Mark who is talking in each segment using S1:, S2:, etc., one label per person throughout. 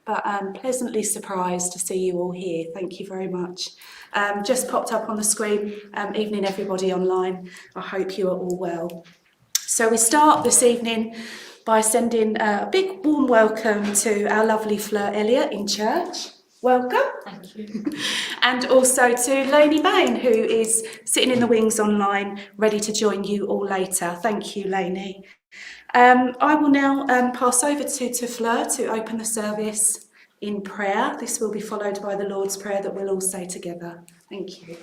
S1: but pleasantly surprised to see you all here. Thank you very much. Just popped up on the screen. Evening, everybody online. I hope you are all well. So we start this evening by sending a big warm welcome to our lovely Fleur Elliott in church. Welcome.
S2: Thank you.
S1: And also to Lainey Baine, who is sitting in the wings online, ready to join you all later. Thank you, Lainey. I will now pass over to Fleur to open the service in prayer. This will be followed by the Lord's Prayer that we'll all say together. Thank you.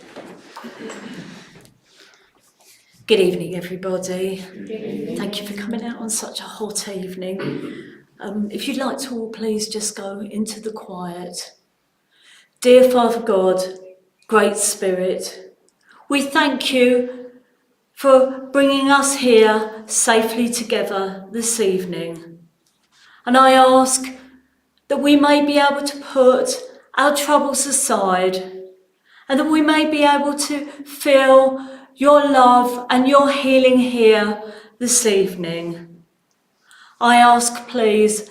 S2: Good evening, everybody.
S1: Good evening.
S2: Thank you for coming out on such a hot evening. If you'd like to all please just go into the quiet. Dear Father God, Great Spirit, we thank you for bringing us here safely together this evening. And I ask that we may be able to put our troubles aside and that we may be able to feel your love and your healing here this evening. I ask, please,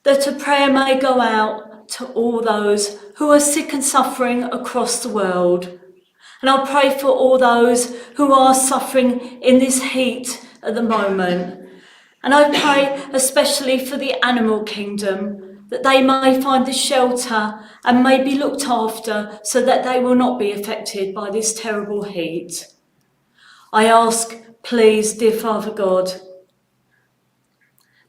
S2: that a prayer may go out to all those who are sick and suffering across the world. And I pray for all those who are suffering in this heat at the moment. And I pray especially for the animal kingdom, that they may find the shelter and may be looked after so that they will not be affected by this terrible heat. I ask, please, dear Father God,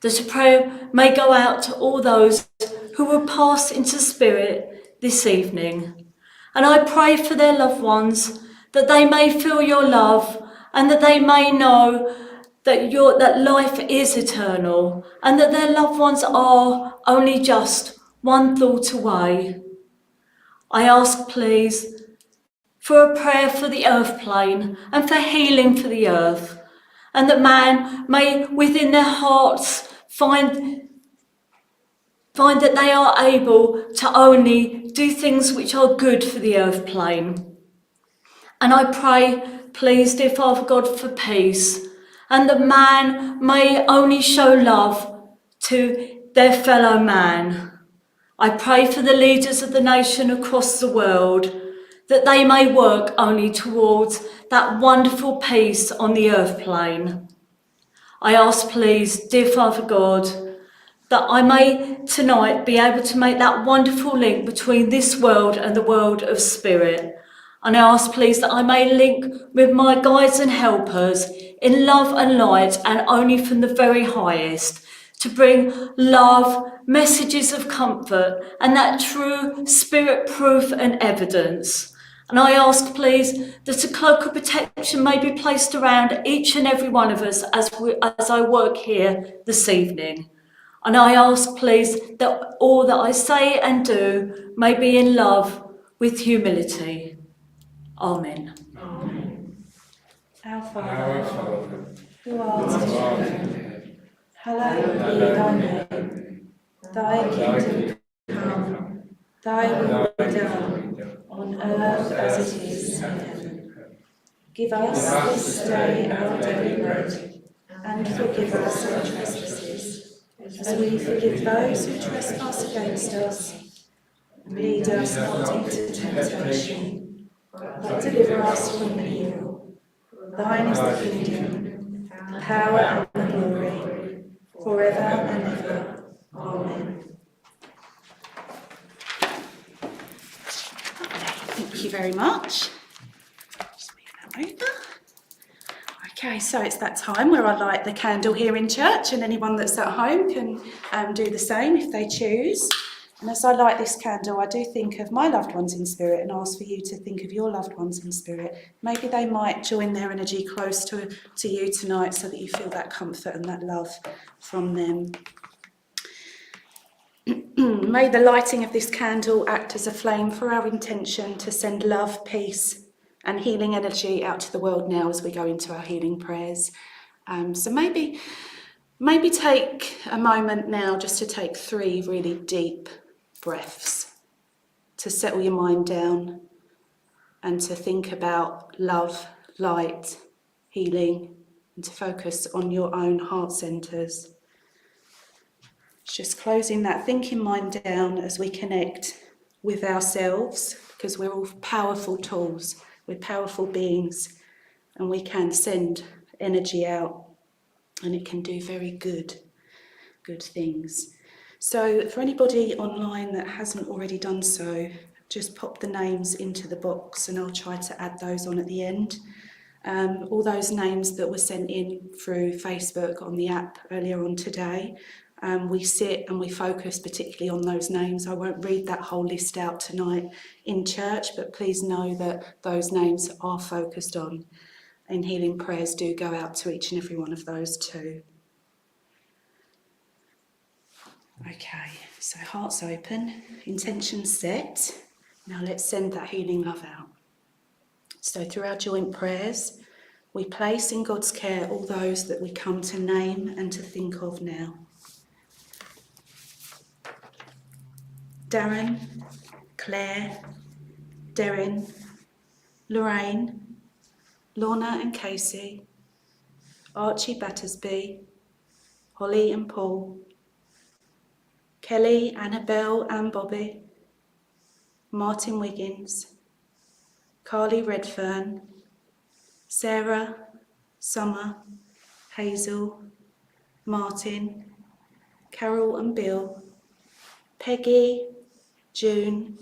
S2: that a prayer may go out to all those who will pass into spirit this evening. And I pray for their loved ones, that they may feel your love and that they may know that life is eternal and that their loved ones are only just one thought away. I ask, please, for a prayer for the earth plane and for healing for the earth, and that man may within their hearts find that they are able to only do things which are good for the earth plane. And I pray, please, dear Father God, for peace, and that man may only show love to their fellow man. I pray for the leaders of the nation across the world, that they may work only towards that wonderful peace on the earth plane. I ask, please, dear Father God, that I may tonight be able to make that wonderful link between this world and the world of spirit. And I ask, please, that I may link with my guides and helpers in love and light and only from the very highest, to bring love, messages of comfort, and that true spirit proof and evidence. And I ask, please, that a cloak of protection may be placed around each and every one of us as I work here this evening. And I ask, please, that all that I say and do may be in love with humility. Amen.
S1: Amen. Our Father, who art in heaven, hallowed be thy name. Thy kingdom come, thy will be done, on earth as it is in heaven. Give us this day our daily bread, and forgive us our trespasses, as we forgive those who trespass against us. And lead us not into temptation, but deliver us from evil. Thine is the kingdom, the power and the glory, forever and ever. Amen. Thank you very much. Just move that over. Okay, so it's that time where I light the candle here in church, and anyone that's at home can do the same if they choose. And as I light this candle, I do think of my loved ones in spirit and ask for you to think of your loved ones in spirit. Maybe they might join their energy close to you tonight so that you feel that comfort and that love from them. May the lighting of this candle act as a flame for our intention to send love, peace, and healing energy out to the world now as we go into our healing prayers. So maybe take a moment now just to take 3 really deep breaths to settle your mind down and to think about love, light, healing, and to focus on your own heart centres. Just closing that thinking mind down as we connect with ourselves, because we're all powerful tools, we're powerful beings, and we can send energy out, and it can do very good things. So for anybody online that hasn't already done so, just pop the names into the box and I'll try to add those on at the end. All those names that were sent in through Facebook on the app earlier on today, we sit and we focus particularly on those names. I won't read that whole list out tonight in church, but please know that those names are focused on, and healing prayers do go out to each and every one of those too. Okay, so hearts open, intentions set. Now let's send that healing love out. So through our joint prayers, we place in God's care all those that we come to name and to think of now. Darren, Claire, Derrin, Lorraine, Lorna and Casey, Archie Battersby, Holly and Paul, Kelly, Annabelle and Bobby, Martin Wiggins, Carly Redfern, Sarah, Summer, Hazel, Martin, Carol and Bill, Peggy, June,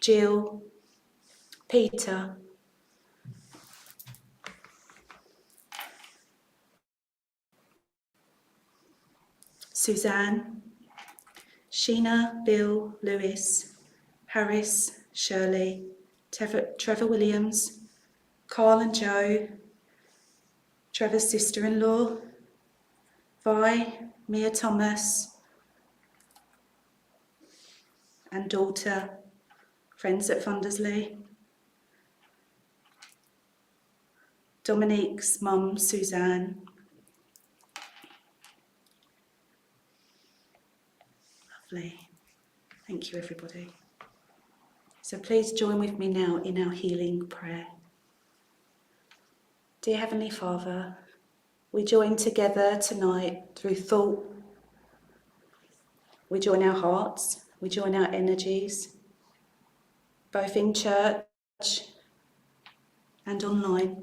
S1: Jill, Peter, Suzanne, Sheena, Bill, Lewis, Harris, Shirley, Trevor Williams, Carl and Joe, Trevor's sister-in-law, Vi, Mia Thomas, and daughter, friends at Fundersley, Dominique's mum, Suzanne. Lovely. Thank you, everybody. So please join with me now in our healing prayer. Dear Heavenly Father, we join together tonight through thought. We join our hearts, we join our energies, both in church and online.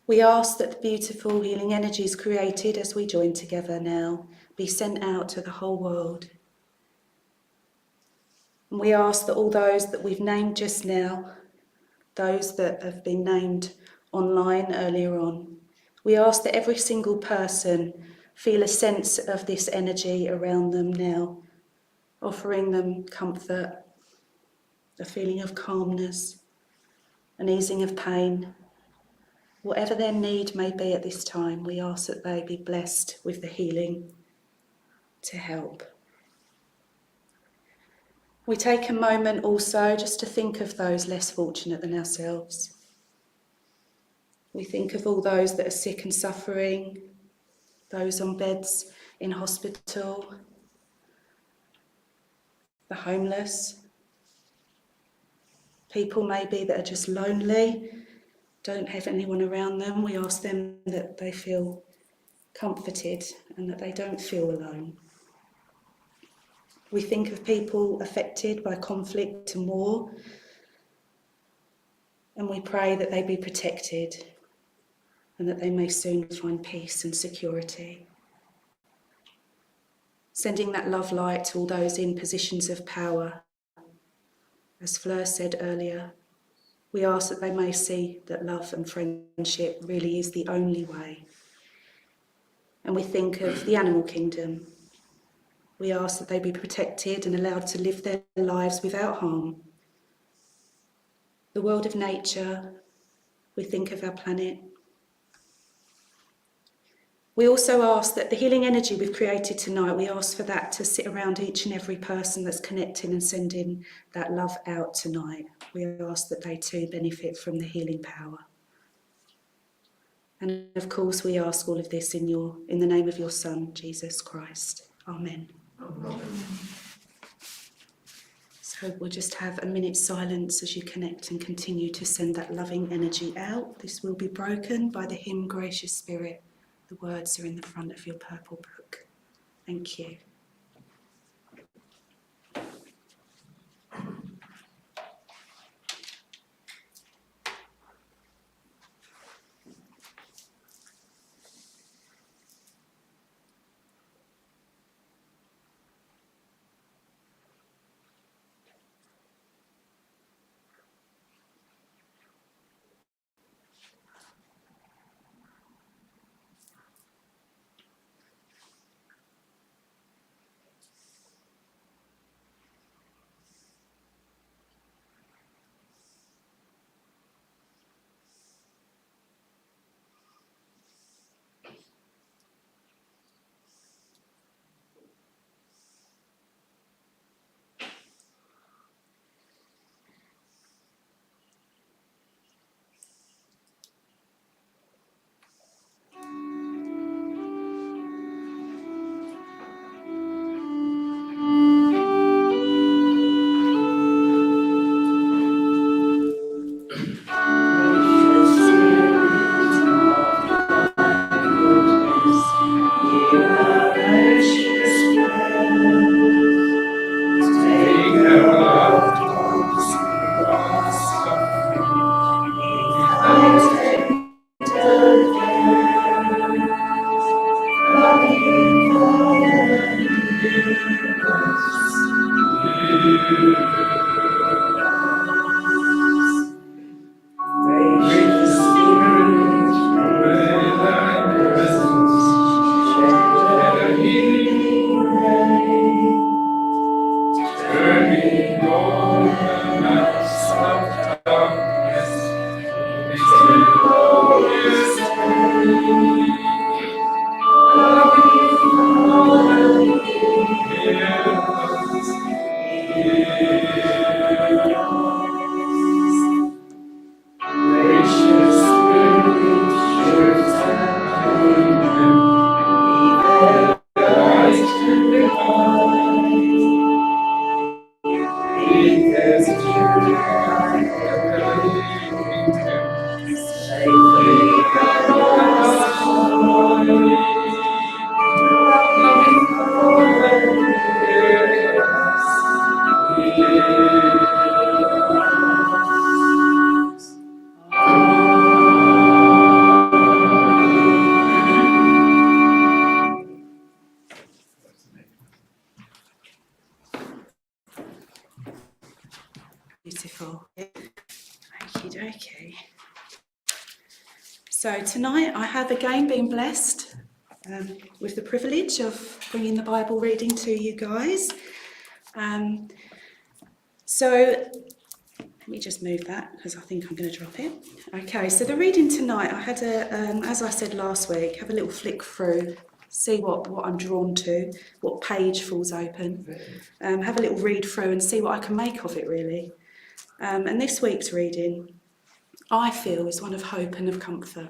S1: We ask that the beautiful healing energies created as we join together now be sent out to the whole world. And we ask that all those that we've named just now, those that have been named online earlier on, we ask that every single person feel a sense of this energy around them now, offering them comfort, a feeling of calmness, an easing of pain. Whatever their need may be at this time, we ask that they be blessed with the healing to help. We take a moment also just to think of those less fortunate than ourselves. We think of all those that are sick and suffering, those on beds in hospital, the homeless, people maybe that are just lonely, don't have anyone around them. We ask them that they feel comforted and that they don't feel alone. We think of people affected by conflict and war, and we pray that they be protected and that they may soon find peace and security. Sending that love light to all those in positions of power. As Fleur said earlier, we ask that they may see that love and friendship really is the only way. And we think of the animal kingdom. We ask that they be protected and allowed to live their lives without harm. The world of nature, we think of our planet. We also ask that the healing energy we've created tonight, we ask for that to sit around each and every person that's connecting and sending that love out tonight. We ask that they too benefit from the healing power. And of course, we ask all of this in the name of your Son, Jesus Christ. Amen. Amen. So we'll just have a minute's silence as you connect and continue to send that loving energy out. This will be broken by the hymn Gracious Spirit The words are in the front of your purple book. Thank you. Beautiful. Okie dokie. So tonight I have again been blessed with the privilege of bringing the Bible reading to you guys. So let me just move that because I think I'm going to drop it. Okay, so the reading tonight, I had as I said last week, have a little flick through, see what I'm drawn to, what page falls open, have a little read through and see what I can make of it really. And this week's reading, I feel, is one of hope and of comfort.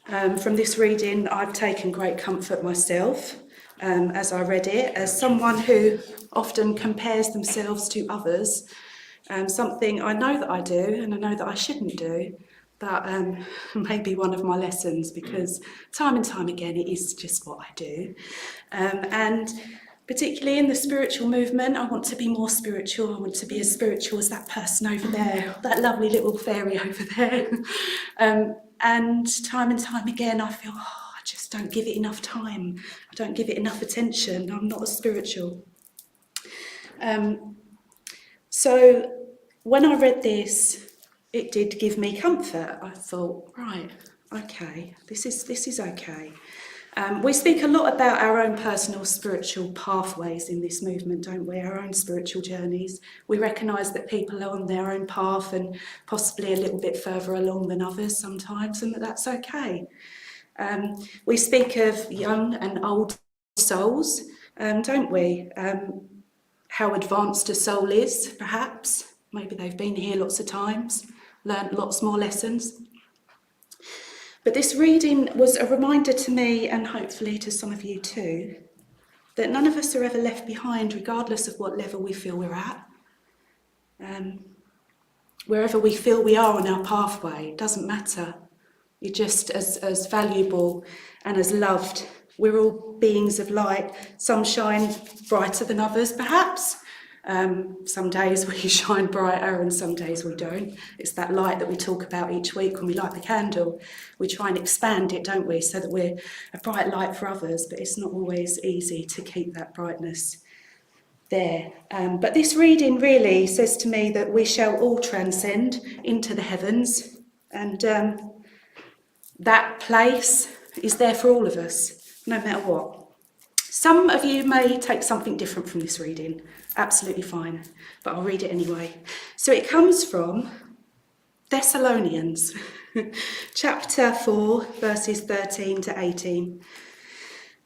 S1: From this reading, I've taken great comfort myself as I read it, as someone who often compares themselves to others. Something I know that I do and I know that I shouldn't do, but may be one of my lessons because time and time again it is just what I do. And particularly in the spiritual movement, I want to be more spiritual. I want to be as spiritual as that person over there, that lovely little fairy over there. And time again, I feel, I just don't give it enough time. I don't give it enough attention. I'm not as spiritual. So when I read this, it did give me comfort. I thought, right, okay, this is okay. We speak a lot about our own personal spiritual pathways in this movement, don't we? Our own spiritual journeys. We recognise that people are on their own path and possibly a little bit further along than others sometimes, and that's okay. We speak of young and old souls, don't we? How advanced a soul is, perhaps. Maybe they've been here lots of times, learnt lots more lessons. But this reading was a reminder to me, and hopefully to some of you too, that none of us are ever left behind, regardless of what level we feel we're at. Wherever we feel we are on our pathway, it doesn't matter. You're just as valuable and as loved. We're all beings of light. Some shine brighter than others, perhaps. Some days we shine brighter and some days we don't. It's that light that we talk about each week when we light the candle. We try and expand it, don't we, so that we're a bright light for others, but it's not always easy to keep that brightness there. But this reading really says to me that we shall all transcend into the heavens, and that place is there for all of us, no matter what. Some of you may take something different from this reading, absolutely fine, but I'll read it anyway. So it comes from Thessalonians, chapter 4, verses 13 to 18.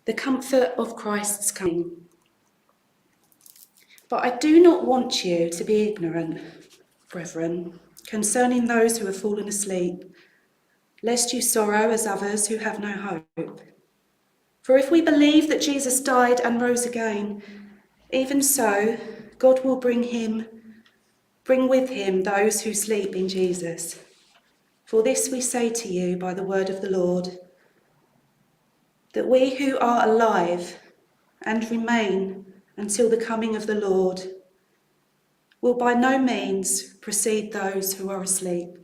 S1: The comfort of Christ's coming. But I do not want you to be ignorant, brethren, concerning those who have fallen asleep, lest you sorrow as others who have no hope. For if we believe that Jesus died and rose again, even so, God will bring with him those who sleep in Jesus. For this we say to you by the word of the Lord, that we who are alive and remain until the coming of the Lord will by no means precede those who are asleep.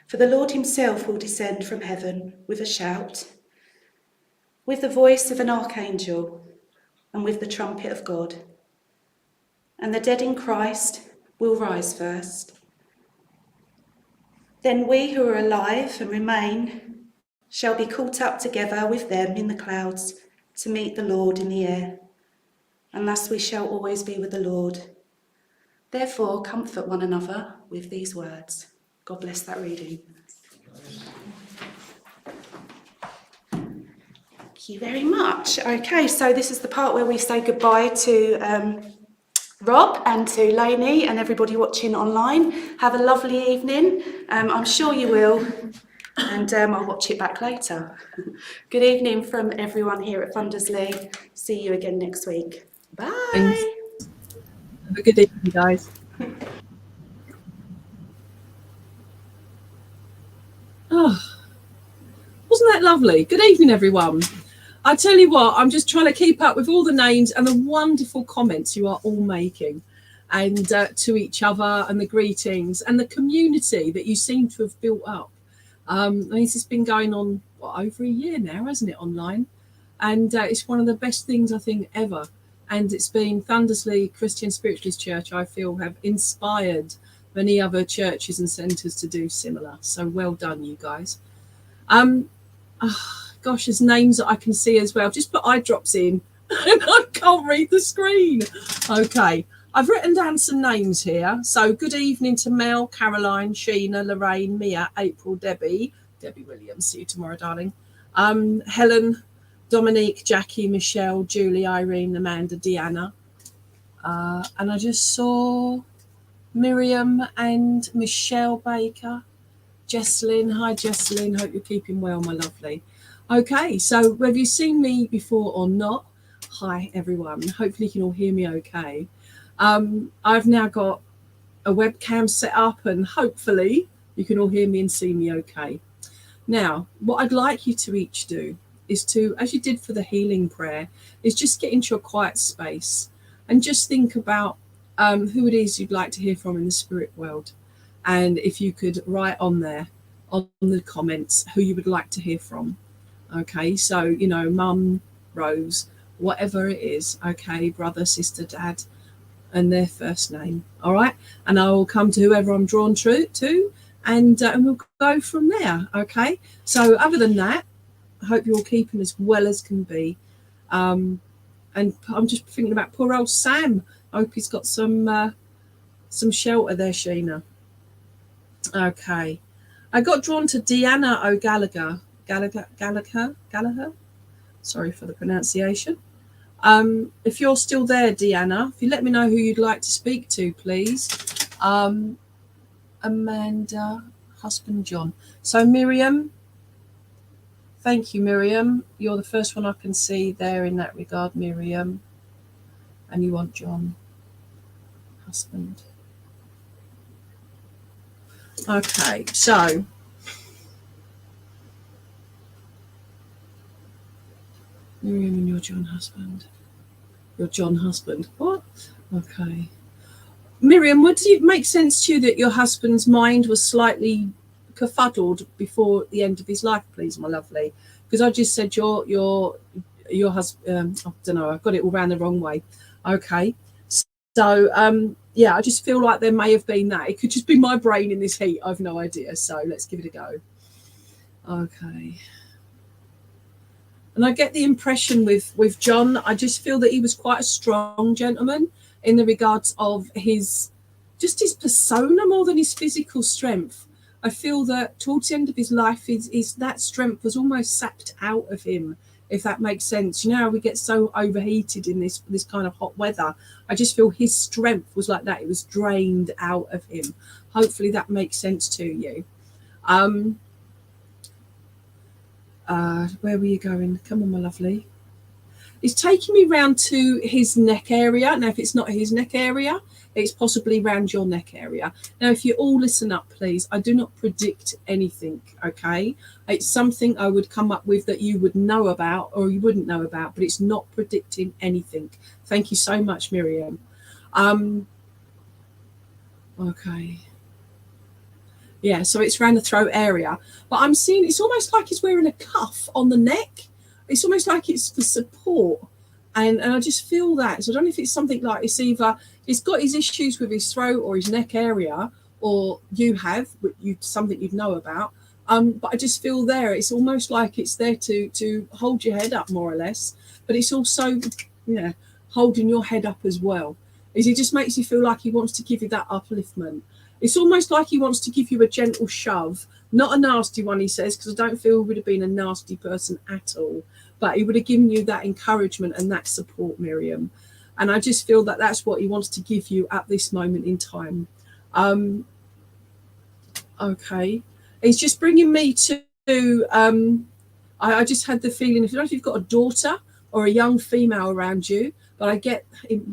S1: For the Lord himself will descend from heaven with a shout, with the voice of an archangel, and with the trumpet of God. And the dead in Christ will rise first. Then we who are alive and remain shall be caught up together with them in the clouds to meet the Lord in the air. And thus we shall always be with the Lord. Therefore, comfort one another with these words. God bless that reading. Thank you very much. Okay, so this is the part where we say goodbye to Rob and to Lainey and everybody watching online. Have a lovely evening. I'm sure you will, and I'll watch it back later. Good evening from everyone here at Fundersley. See you again next week. Bye.
S3: Thanks. Have a good evening, guys. Oh, wasn't that lovely? Good evening, everyone. I tell you what, I'm just trying to keep up with all the names and the wonderful comments you are all making, and to each other, and the greetings and the community that you seem to have built up. This has been going on over a year now, hasn't it, online? And it's one of the best things I think ever. And it's been Thundersley Christian Spiritualist Church, I feel, have inspired many other churches and centres to do similar. So well done, you guys. Gosh, there's names that I can see as well. Just put eye drops in and I can't read the screen. Okay, I've written down some names here. So good evening to Mel, Caroline, Sheena, Lorraine, Mia, April, Debbie Williams. See you tomorrow, darling. Helen, Dominique, Jackie, Michelle, Julie, Irene, Amanda, Deanna. And I just saw Miriam and Michelle Baker. Jesselyn, hi Jesselyn, hope you're keeping well, my lovely. Okay, so whether you've seen me before or not, hi everyone, hopefully you can all hear me okay. I've now got a webcam set up and hopefully you can all hear me and see me okay. Now, what I'd like you to each do is to, as you did for the healing prayer, is just get into a quiet space and just think about who it is you'd like to hear from in the spirit world. And if you could write on there, on the comments, who you would like to hear from. Okay, so, you know, mum, Rose, whatever it is, okay, brother, sister, dad, and their first name, all right? And I will come to whoever I'm drawn to, and we'll go from there, okay? So other than that, I hope you're all keeping as well as can be. And I'm just thinking about poor old Sam. I hope he's got some shelter there, Sheena. Okay. I got drawn to Deanna O'Gallagher. Gallagher. Sorry for the pronunciation. If you're still there, Deanna, if you let me know who you'd like to speak to, please. Amanda, husband John. So Miriam, thank you, Miriam. You're the first one I can see there in that regard, Miriam. And you want John, husband. Okay, so Miriam and your John husband. Your John husband. What? Okay. Miriam, would it make sense to you that your husband's mind was slightly kerfuddled before the end of his life, please, my lovely? Because I just said your husband. I don't know. I've got it all round the wrong way. Okay. So yeah, I just feel like there may have been that. It could just be my brain in this heat. I've no idea. So let's give it a go. Okay. And I get the impression with John, I just feel that he was quite a strong gentleman in the regards of his persona more than his physical strength. I feel that towards the end of his life, his that strength was almost sapped out of him, if that makes sense. You know how we get so overheated in this kind of hot weather? I just feel his strength was like that. It was drained out of him. Hopefully that makes sense to you. Where were you going? Come on, my lovely. He's taking me round to his neck area. Now, if it's not his neck area, it's possibly round your neck area. Now, if you all listen up, please, I do not predict anything, okay? It's something I would come up with that you would know about or you wouldn't know about, but it's not predicting anything. Thank you so much, Miriam. Okay. Yeah, so it's around the throat area. But I'm seeing it's almost like he's wearing a cuff on the neck. It's almost like it's for support. And I just feel that. So I don't know if it's something like it's either he's got his issues with his throat or his neck area, or you have something you'd know about. But I just feel there. It's almost like it's there to hold your head up more or less. But it's also, yeah, holding your head up as well. He just makes you feel like he wants to give you that upliftment. It's almost like he wants to give you a gentle shove, not a nasty one, he says, because I don't feel he would have been a nasty person at all. But he would have given you that encouragement and that support, Miriam. And I just feel that that's what he wants to give you at this moment in time. Okay. He's just bringing me to, I just had the feeling, if you know if you've got a daughter or a young female around you, but I get,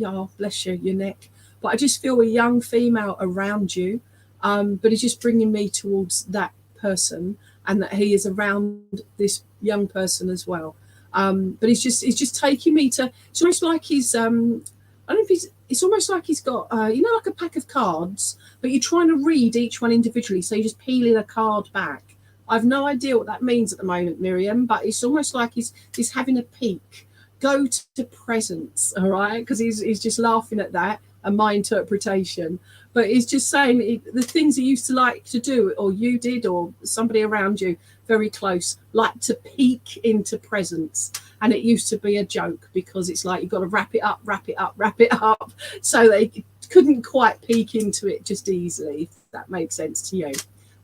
S3: oh, bless you, your neck. But I just feel a young female around you. But he's just bringing me towards that person and that he is around this young person as well. But he's just taking me to, it's almost like he's, I don't know if it's almost like he's got, like a pack of cards, but you're trying to read each one individually. So you're just peeling a card back. I've no idea what that means at the moment, Miriam, but it's almost like he's having a peek. Go to presents, all right? Because he's just laughing at that and my interpretation. But he's just saying the things he used to like to do, or you did, or somebody around you very close, like to peek into presents. And it used to be a joke because it's like you've got to wrap it up. So they couldn't quite peek into it just easily, if that makes sense to you.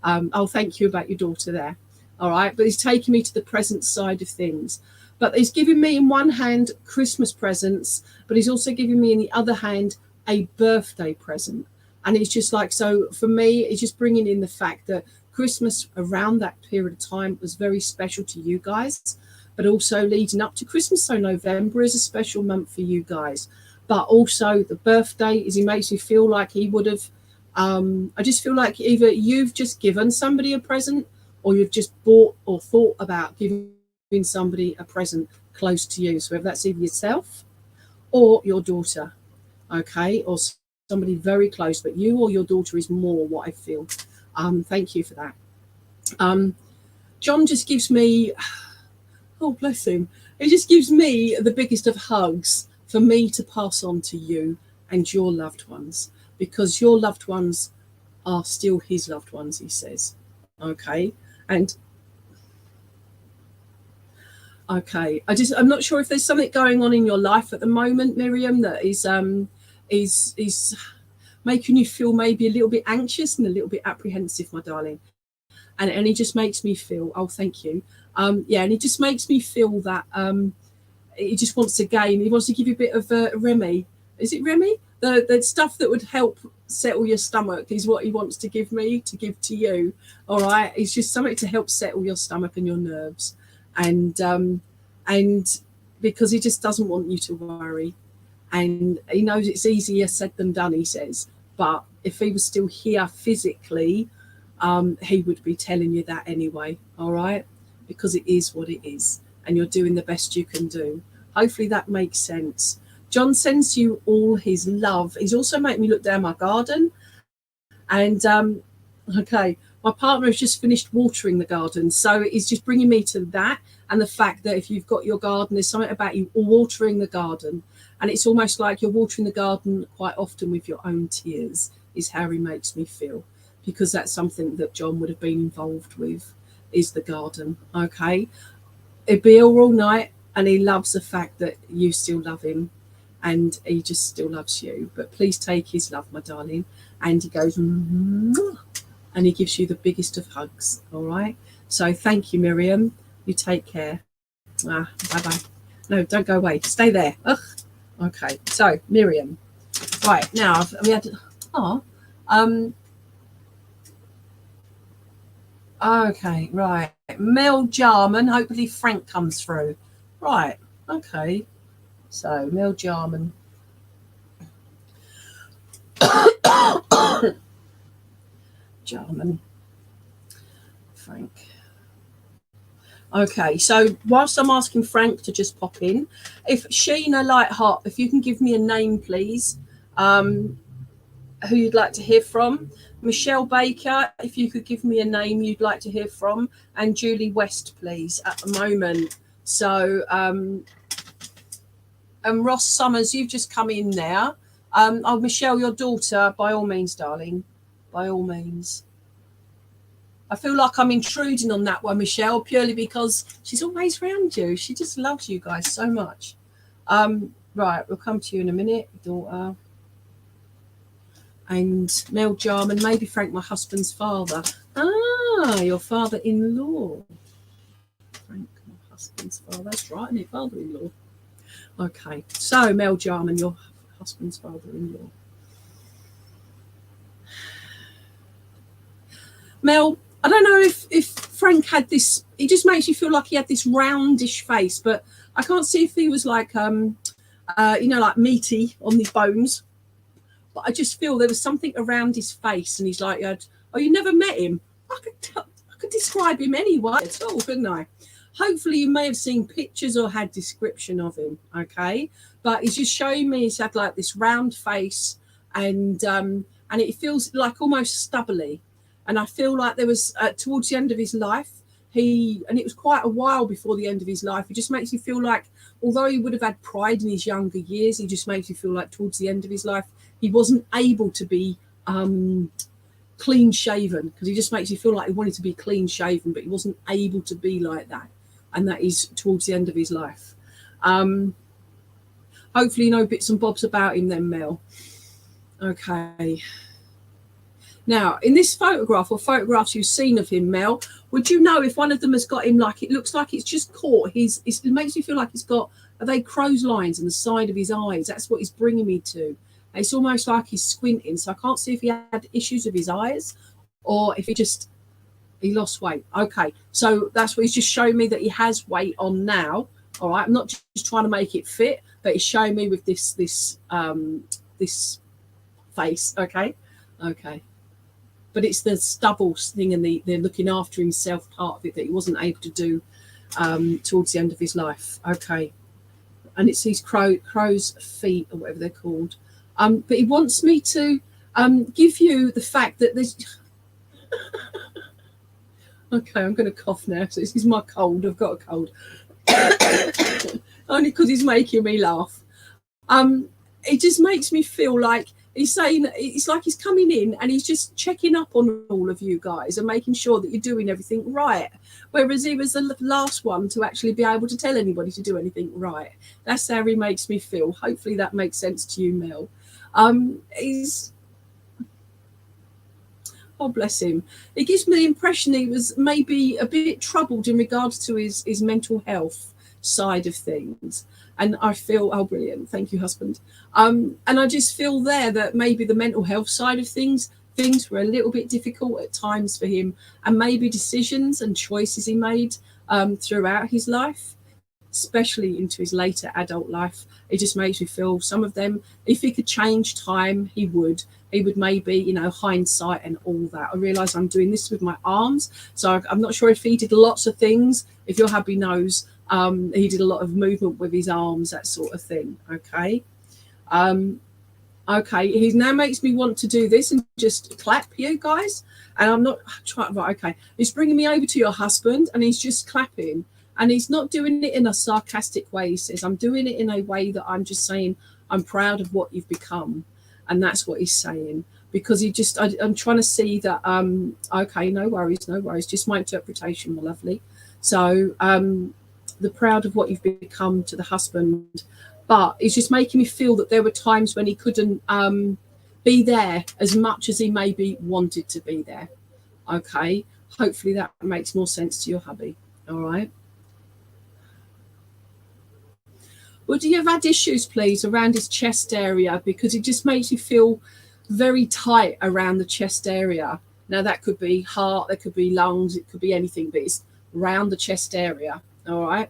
S3: I'll thank you about your daughter there. All right. But he's taking me to the present side of things. But he's giving me in one hand Christmas presents, but he's also giving me in the other hand a birthday present. And it's just like, so for me, it's just bringing in the fact that Christmas around that period of time was very special to you guys, but also leading up to Christmas. So November is a special month for you guys. But also the birthday is, he makes me feel like he would have, I just feel like either you've just given somebody a present or you've just bought or thought about giving somebody a present close to you. So whether that's either yourself or your daughter, okay, or somebody very close, but you or your daughter is more what I feel. Thank you for that. John just gives me, oh bless him, he just gives me the biggest of hugs for me to pass on to you and your loved ones, because your loved ones are still his loved ones, he says. Okay. And okay, I'm not sure if there's something going on in your life at the moment, Miriam, that is making you feel maybe a little bit anxious and a little bit apprehensive, my darling. And he just makes me feel, oh, thank you. And he just makes me feel that he just wants to gain. He wants to give you a bit of Remy. Is it Remy? The stuff that would help settle your stomach is what he wants to give me, to give to you. All right. It's just something to help settle your stomach and your nerves. And because he just doesn't want you to worry. And he knows it's easier said than done, he says. But if he was still here physically, he would be telling you that anyway, all right? Because it is what it is. and you're doing the best you can do. Hopefully that makes sense. John sends you all his love. He's also made me look down my garden. And, okay, my partner has just finished watering the garden. So it's just bringing me to that. And the fact that if you've got your garden, there's something about you watering the garden. And it's almost like you're watering the garden quite often with your own tears, is how he makes me feel. Because that's something that John would have been involved with, is the garden. Okay. He'd be all night, and he loves the fact that you still love him, and he just still loves you. But please take his love, my darling. And he goes, and he gives you the biggest of hugs. All right. So thank you, Miriam. You take care. Bye-bye. No, don't go away. Stay there. Ugh. Okay. So Miriam. Right now, we had. Okay. Right. Mel Jarman. Hopefully Frank comes through. Right. Okay. So Mel Jarman. Jarman. Frank. Okay, so whilst I'm asking Frank to just pop in, if Sheena Lightheart, if you can give me a name, please, who you'd like to hear from. Michelle Baker, if you could give me a name you'd like to hear from. And Julie West, please, at the moment. So, Ross Summers, you've just come in now. Michelle, your daughter, by all means, darling, by all means. I feel like I'm intruding on that one, Michelle, purely because she's always around you. She just loves you guys so much. Right, we'll come to you in a minute, daughter. And Mel Jarman, maybe Frank, my husband's father. Ah, your father-in-law. Frank, my husband's father. That's right, isn't it? Father-in-law. Okay, so Mel Jarman, your husband's father-in-law. Mel, I don't know if Frank had this, he just makes you feel like he had this roundish face, but I can't see if he was like, like meaty on his bones. But I just feel there was something around his face, and he's like, you never met him? I could describe him anyway at all, couldn't I? Hopefully you may have seen pictures or had description of him, okay? But he's just showing me he's had like this round face, and it feels like almost stubbly. And I feel like there was, towards the end of his life, and it was quite a while before the end of his life, it just makes you feel like, although he would have had pride in his younger years, he just makes you feel like towards the end of his life, he wasn't able to be clean shaven, because he just makes you feel like he wanted to be clean shaven, but he wasn't able to be like that. And that is towards the end of his life. Hopefully you know bits and bobs about him then, Mel. Okay. Now, in this photograph, or photographs you've seen of him, Mel, would you know if one of them has got him like, it looks like it's just caught, it makes me feel like it's got, are they crow's lines on the side of his eyes? That's what he's bringing me to. It's almost like he's squinting, so I can't see if he had issues with his eyes or if he lost weight. Okay, so that's what he's just showing me, that he has weight on now. All right, I'm not just trying to make it fit, but he's showing me with this face. Okay. But it's the stubble thing and the looking after himself part of it that he wasn't able to do towards the end of his life. Okay. And it's these crow's feet, or whatever they're called. But he wants me to give you the fact that there's... Okay, I'm going to cough now. So this is my cold. I've got a cold. Only because he's making me laugh. It just makes me feel like he's saying, it's like he's coming in and he's just checking up on all of you guys and making sure that you're doing everything right. Whereas he was the last one to actually be able to tell anybody to do anything right. That's how he makes me feel. Hopefully that makes sense to you, Mel. Oh, bless him. It gives me the impression he was maybe a bit troubled in regards to his mental health side of things. And I feel, oh, brilliant. Thank you, husband. And I just feel there that maybe the mental health side of things were a little bit difficult at times for him, and maybe decisions and choices he made throughout his life, especially into his later adult life. It just makes me feel some of them, if he could change time, he would maybe, hindsight and all that. I realise I'm doing this with my arms, so I'm not sure if he did lots of things. If your hubby knows, He did a lot of movement with his arms, that sort of thing. Okay. Okay, he now makes me want to do this and just clap you guys. And I'm not trying, right, okay. He's bringing me over to your husband and he's just clapping. And he's not doing it in a sarcastic way. He says, I'm doing it in a way that I'm just saying, I'm proud of what you've become. And that's what he's saying. Because I'm trying to see that, okay, no worries. Just my interpretation, my lovely. So, the proud of what you've become to the husband. But it's just making me feel that there were times when he couldn't be there as much as he maybe wanted to be there. Okay. Hopefully that makes more sense to your hubby. All right. Would you have had issues, please, around his chest area? Because it just makes you feel very tight around the chest area. Now, that could be heart, that could be lungs, it could be anything, but it's around the chest area. All right.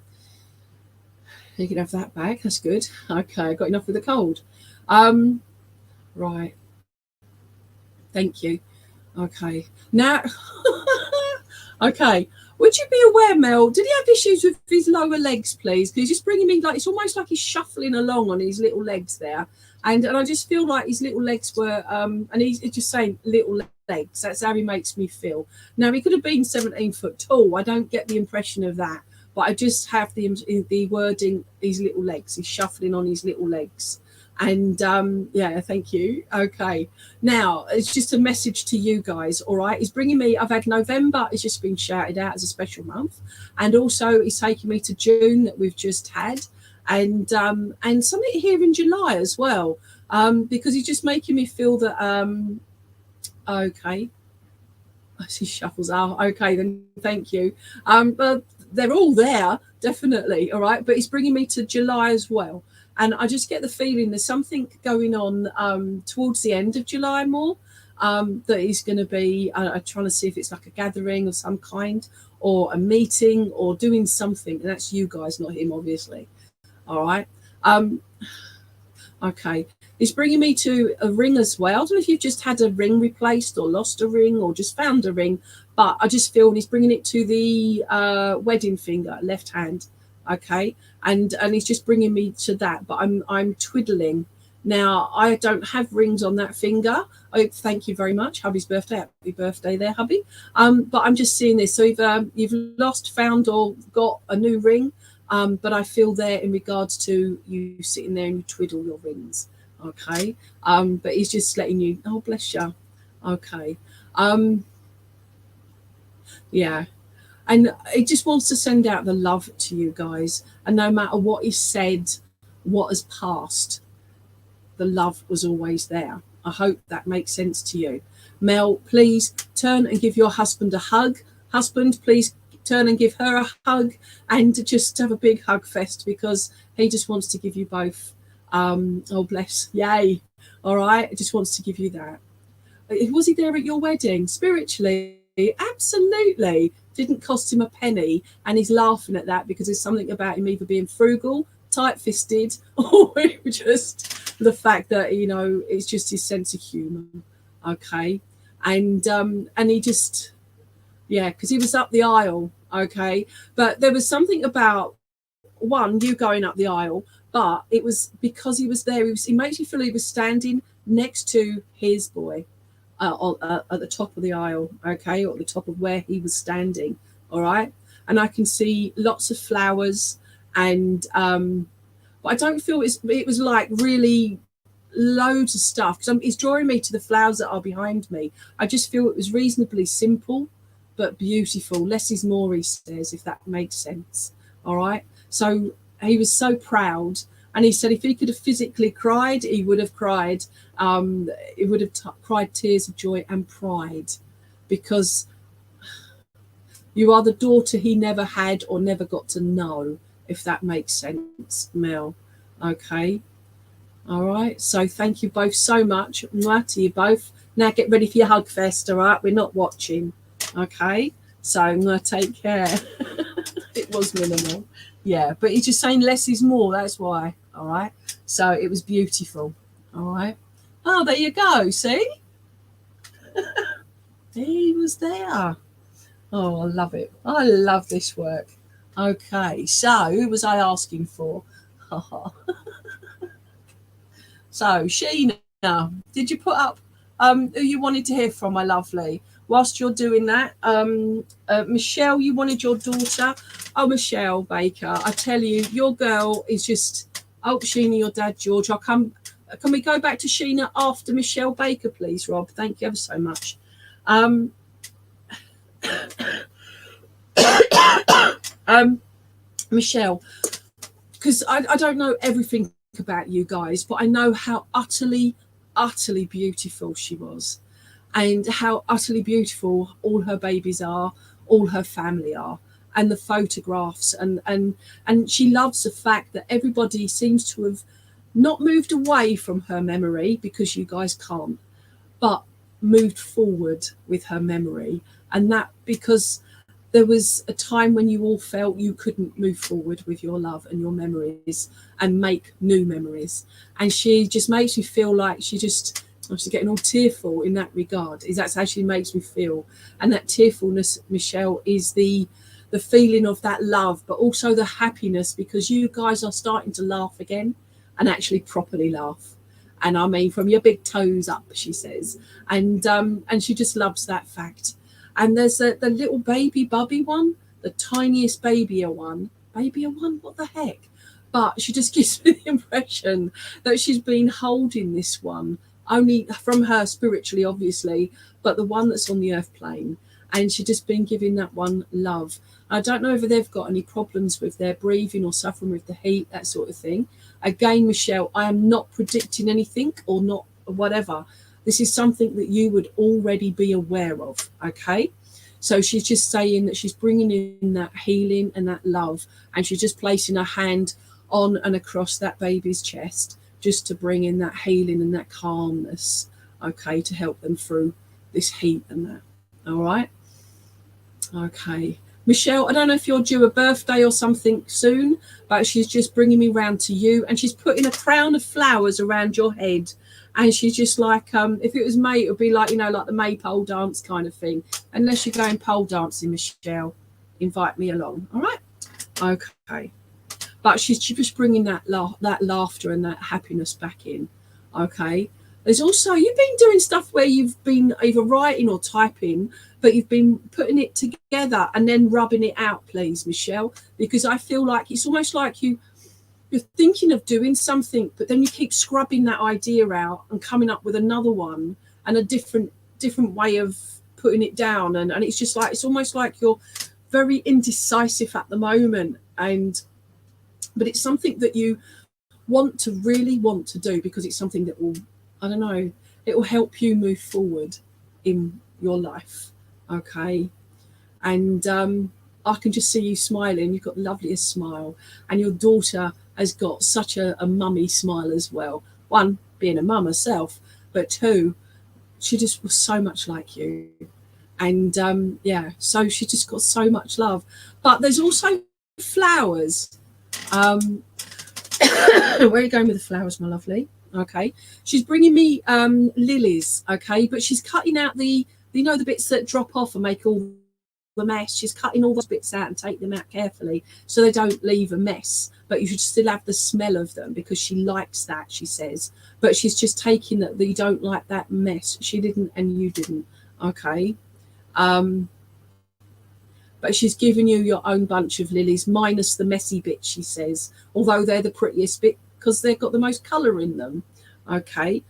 S3: You can have that back. That's good. Okay, I got enough with the cold. Right. Thank you. Okay. Now, okay. Would you be aware, Mel, did he have issues with his lower legs, please? Because he's just bringing me, like, it's almost like he's shuffling along on his little legs there. And I just feel like his little legs were, and he's just saying little legs. That's how he makes me feel. Now, he could have been 17 foot tall. I don't get the impression of that. But I just have the wording, his little legs. He's shuffling on his little legs. And yeah, thank you. Okay. Now, it's just a message to you guys, all right? He's bringing me, I've had November, it's just been shouted out as a special month. And also he's taking me to June that we've just had. And something here in July as well. Because he's just making me feel that, okay. He shuffles out. Okay, then thank you. But they're all there, definitely, all right? But he's bringing me to July as well. And I just get the feeling there's something going on towards the end of July more, that he's going to be trying to see if it's like a gathering of some kind or a meeting or doing something. And that's you guys, not him, obviously. All right. Okay. He's bringing me to a ring as well. I don't know if you've just had a ring replaced or lost a ring or just found a ring, but I just feel he's bringing it to the wedding finger, left hand. Okay. And he's just bringing me to that, but I'm twiddling. Now, I don't have rings on that finger. Oh, thank you very much. Hubby's birthday. Happy birthday there, hubby. But I'm just seeing this. So you've lost, found, or got a new ring. But I feel there in regards to you sitting there and you twiddle your rings. Okay. But he's just letting you, oh, bless you. Okay. Yeah. And he just wants to send out the love to you guys. And no matter what he said, what has passed, the love was always there. I hope that makes sense to you. Mel, please turn and give your husband a hug. Husband, please turn and give her a hug and just have a big hug fest because he just wants to give you both. Oh, bless. Yay. All right. He just wants to give you that. Was he there at your wedding? Spiritually? Absolutely. Didn't cost him a penny. And he's laughing at that because there's something about him either being frugal, tight-fisted, or just the fact that, you know, it's just his sense of humour. Okay. And he just, yeah, because he was up the aisle. Okay. But there was something about, one, you going up the aisle, but it was because he was there. He makes you feel he was standing next to his boy at the top of the aisle, okay, or at the top of where he was standing, all right? And I can see lots of flowers and but I don't feel it was like really loads of stuff because it's drawing me to the flowers that are behind me. I just feel it was reasonably simple but beautiful. Less is more, he says, if that makes sense, all right? So he was so proud, and he said if he could have physically cried, he would have cried. He would have cried tears of joy and pride, because you are the daughter he never had or never got to know, if that makes sense, Mel. Okay. All right. So thank you both so much. Mwah to you both. Now get ready for your hug fest, all right? We're not watching. Okay. So mwah, take care. It was minimal. Yeah, but he's just saying less is more. That's why. All right. So it was beautiful. All right. Oh, there you go. See? He was there. Oh, I love it. I love this work. Okay, so who was I asking for? So, Sheena, did you put up who you wanted to hear from, my lovely? Whilst you're doing that, Michelle, you wanted your daughter. Oh, Michelle Baker, I tell you, your girl is just, oh, Sheena, your dad, George. I'll come. Can we go back to Sheena after Michelle Baker, please, Rob? Thank you ever so much. Michelle, because I don't know everything about you guys, but I know how utterly, utterly beautiful she was, and how utterly beautiful all her babies are, all her family are, and the photographs, and she loves the fact that everybody seems to have not moved away from her memory, because you guys can't, but moved forward with her memory. And that because there was a time when you all felt you couldn't move forward with your love and your memories and make new memories. And she just makes me feel like she's getting all tearful in that regard. That's how she makes me feel. And that tearfulness, Michelle, is the feeling of that love, but also the happiness, because you guys are starting to laugh again, and actually properly laugh. And I mean from your big toes up, she says. And she just loves that fact. And there's the little baby Bubby one, the tiniest babyer one. Babyer one? What the heck? But she just gives me the impression that she's been holding this one, only from her spiritually, obviously, but the one that's on the earth plane. And she's just been giving that one love. I don't know if they've got any problems with their breathing or suffering with the heat, that sort of thing. Again, Michelle, I am not predicting anything or not whatever. This is something that you would already be aware of, okay? So she's just saying that she's bringing in that healing and that love, and she's just placing her hand on and across that baby's chest just to bring in that healing and that calmness, okay, to help them through this heat and that, all right? Okay. Michelle, I don't know if you're due a birthday or something soon, but she's just bringing me round to you, and she's putting a crown of flowers around your head. And she's just like, if it was May, it would be like, like the maypole dance kind of thing. Unless you're going pole dancing, Michelle, invite me along. All right? Okay. But she's just bringing that laughter and that happiness back in. Okay. There's also, you've been doing stuff where you've been either writing or typing, but you've been putting it together and then rubbing it out, please, Michelle, because I feel like it's almost like you're thinking of doing something, but then you keep scrubbing that idea out and coming up with another one and a different way of putting it down. And it's just like, it's almost like you're very indecisive at the moment. But it's something that you really want to do, because it's something that will, I don't know, it will help you move forward in your life. Okay. And I can just see you smiling. You've got the loveliest smile, and your daughter has got such a mummy smile as well. One, being a mum herself, but two, she just was so much like you. And so she just got so much love. But there's also flowers. Where are you going with the flowers, my lovely? Okay. She's bringing me lilies, okay, but she's cutting out the bits that drop off and make all the mess. She's cutting all those bits out and take them out carefully so they don't leave a mess, but you should still have the smell of them, because she likes that, she says. But she's just taking that you don't like that mess. She didn't and you didn't, okay. But she's given you your own bunch of lilies, minus the messy bits, she says, although they're the prettiest bit because they've got the most colour in them. Okay.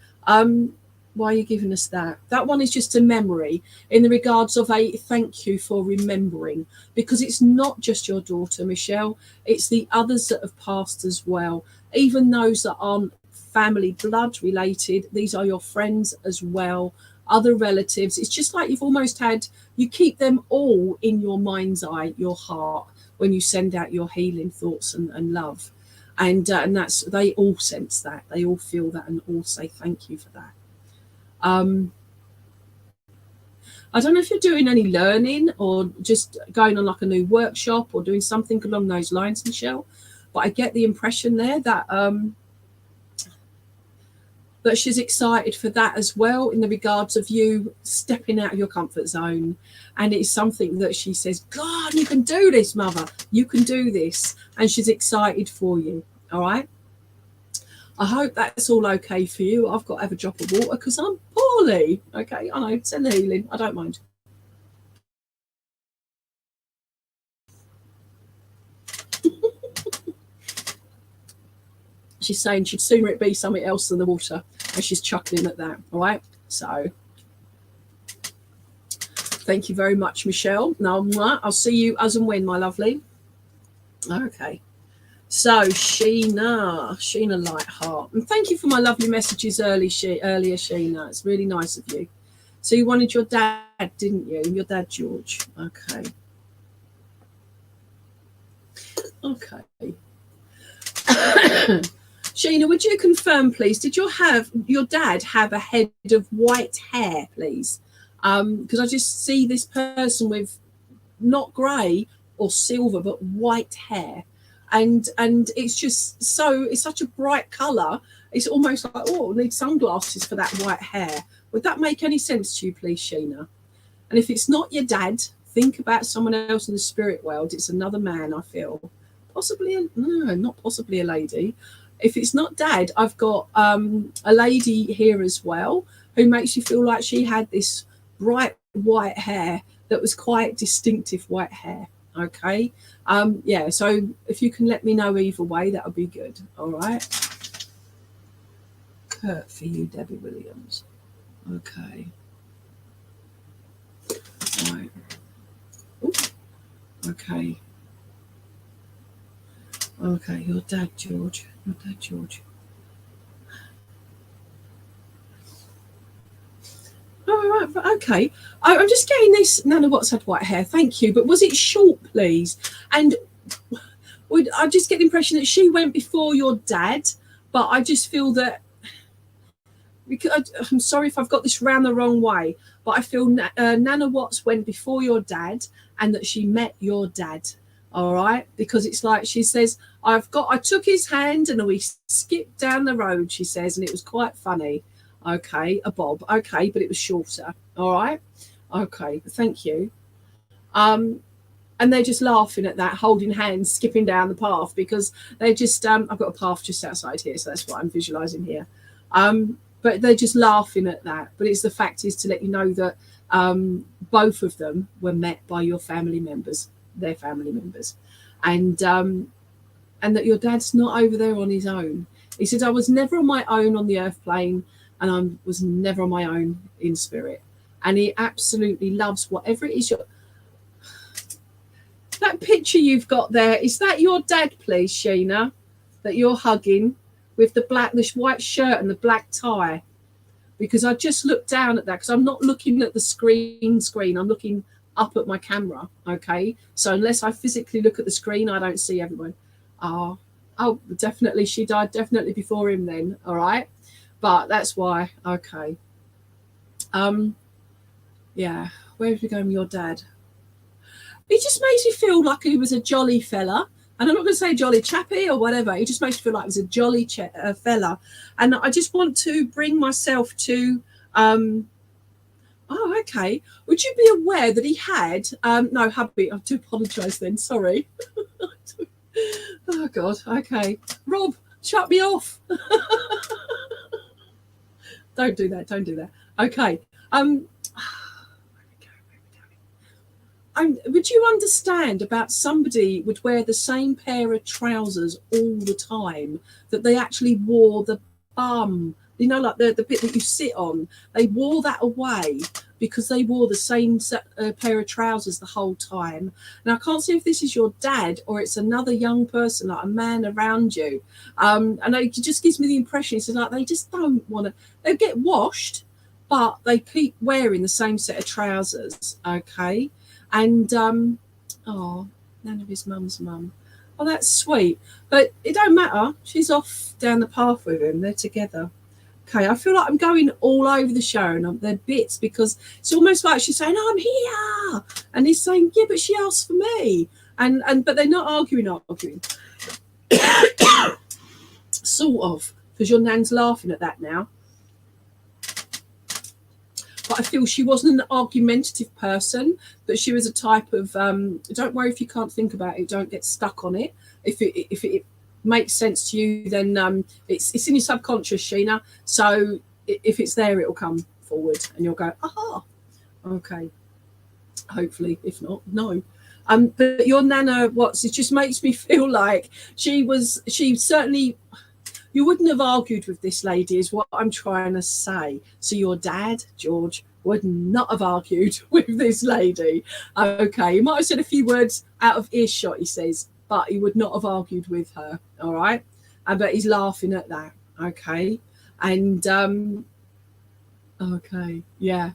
S3: Why are you giving us that? That one is just a memory in the regards of a thank you for remembering, because it's not just your daughter, Michelle, it's the others that have passed as well. Even those that aren't family blood related, these are your friends as well, other relatives. It's just like you've almost had, you keep them all in your mind's eye, your heart, when you send out your healing thoughts and love. And that's, they all sense that, they all feel that, and all say thank you for that. I don't know if you're doing any learning or just going on like a new workshop or doing something along those lines, Michelle, but I get the impression there that that she's excited for that as well, in the regards of you stepping out of your comfort zone. And it's something that she says, God, you can do this, mother. You can do this. And she's excited for you. All right. I hope that's all okay for you. I've got to have a drop of water because I'm poorly. Okay. I know. Send the healing. I don't mind. She's saying she'd sooner it be something else than the water, and she's chuckling at that. All right. So thank you very much, Michelle. Now I'll see you as and when, my lovely. Okay. So Sheena Lightheart, and thank you for my lovely messages earlier, Sheena. It's really nice of you. So you wanted your dad, didn't you? Your dad, George. Okay. Okay. Sheena, would you confirm, please? Did your dad have a head of white hair, please? Because I just see this person with not grey or silver, but white hair, and it's just it's such a bright colour. It's almost like, oh, I need sunglasses for that white hair. Would that make any sense to you, please, Sheena? And if it's not your dad, think about someone else in the spirit world. It's another man, I feel. Possibly, not possibly a lady. If it's not dad, I've got a lady here as well who makes you feel like she had this bright white hair that was quite distinctive white hair. Okay. Yeah, so if you can let me know either way, that would be good. All right. Kurt for you, Debbie Williams. Okay. All right. Ooh. Okay. Okay, your dad, George. Your dad, George. All right, okay. I'm just getting this. Nana Watts had white hair. Thank you. But was it short, please? And I just get the impression that she went before your dad. But I just feel that, because I'm sorry if I've got this round the wrong way, but I feel Nana Watts went before your dad, and that she met your dad. All right, because it's like she says, I took his hand and we skipped down the road, she says, and it was quite funny. Okay, a bob. Okay, but it was shorter. All right. Okay, thank you. And they're just laughing at that, holding hands, skipping down the path, because they just I've got a path just outside here, so that's what I'm visualizing here. But they're just laughing at that. But it's the fact is to let you know that both of them were met by your family members, their family members, and that your dad's not over there on his own. He said, I was never on my own on the earth plane, and I was never on my own in spirit. And he absolutely loves whatever it is. That picture you've got there, is that your dad, please, Sheena, that you're hugging with the white shirt and the black tie? Because I just looked down at that, because I'm not looking at the screen. I'm looking up at my camera. Okay, so unless I physically look at the screen, I don't see everyone. Oh, definitely, she died definitely before him then. All right, but that's why. Okay. Yeah, where did we go with your dad? He just makes me feel like he was a jolly fella. And I'm not going to say jolly chappy or whatever. He just makes me feel like he was a jolly fella. And I just want to bring myself to, oh, okay. Would you be aware that he had, no, hubby, I do apologise then, sorry. Oh, God, okay. Rob, shut me off. Don't do that. Okay. Would you understand about somebody would wear the same pair of trousers all the time, that they actually wore the bum, you know, like the bit that you sit on, they wore that away because they wore the same pair of trousers the whole time. Now, I can't see if this is your dad or it's another young person, like a man around you. And it just gives me the impression, it's like they just don't want to, they get washed, but they keep wearing the same set of trousers, okay? And, none of his mum's mum. Oh, that's sweet. But it don't matter. She's off down the path with him. They're together. Okay, I feel like I'm going all over the show and they're bits, because it's almost like she's saying, I'm here. And he's saying, yeah, but she asked for me. But they're not arguing. Sort of, because your nan's laughing at that now. but I feel she wasn't an argumentative person, but she was a type of don't worry if you can't think about it, don't get stuck on it. If it makes sense to you, then it's in your subconscious, Sheena. So if it's there, it'll come forward and you'll go, aha, okay. Hopefully, if not, no. But your Nana Watts, it just makes me feel like she certainly, you wouldn't have argued with this lady, is what I'm trying to say. So your dad, George, would not have argued with this lady. Okay, he might have said a few words out of earshot, he says, but he would not have argued with her. All right, I bet he's laughing at that. Okay, and okay, yeah.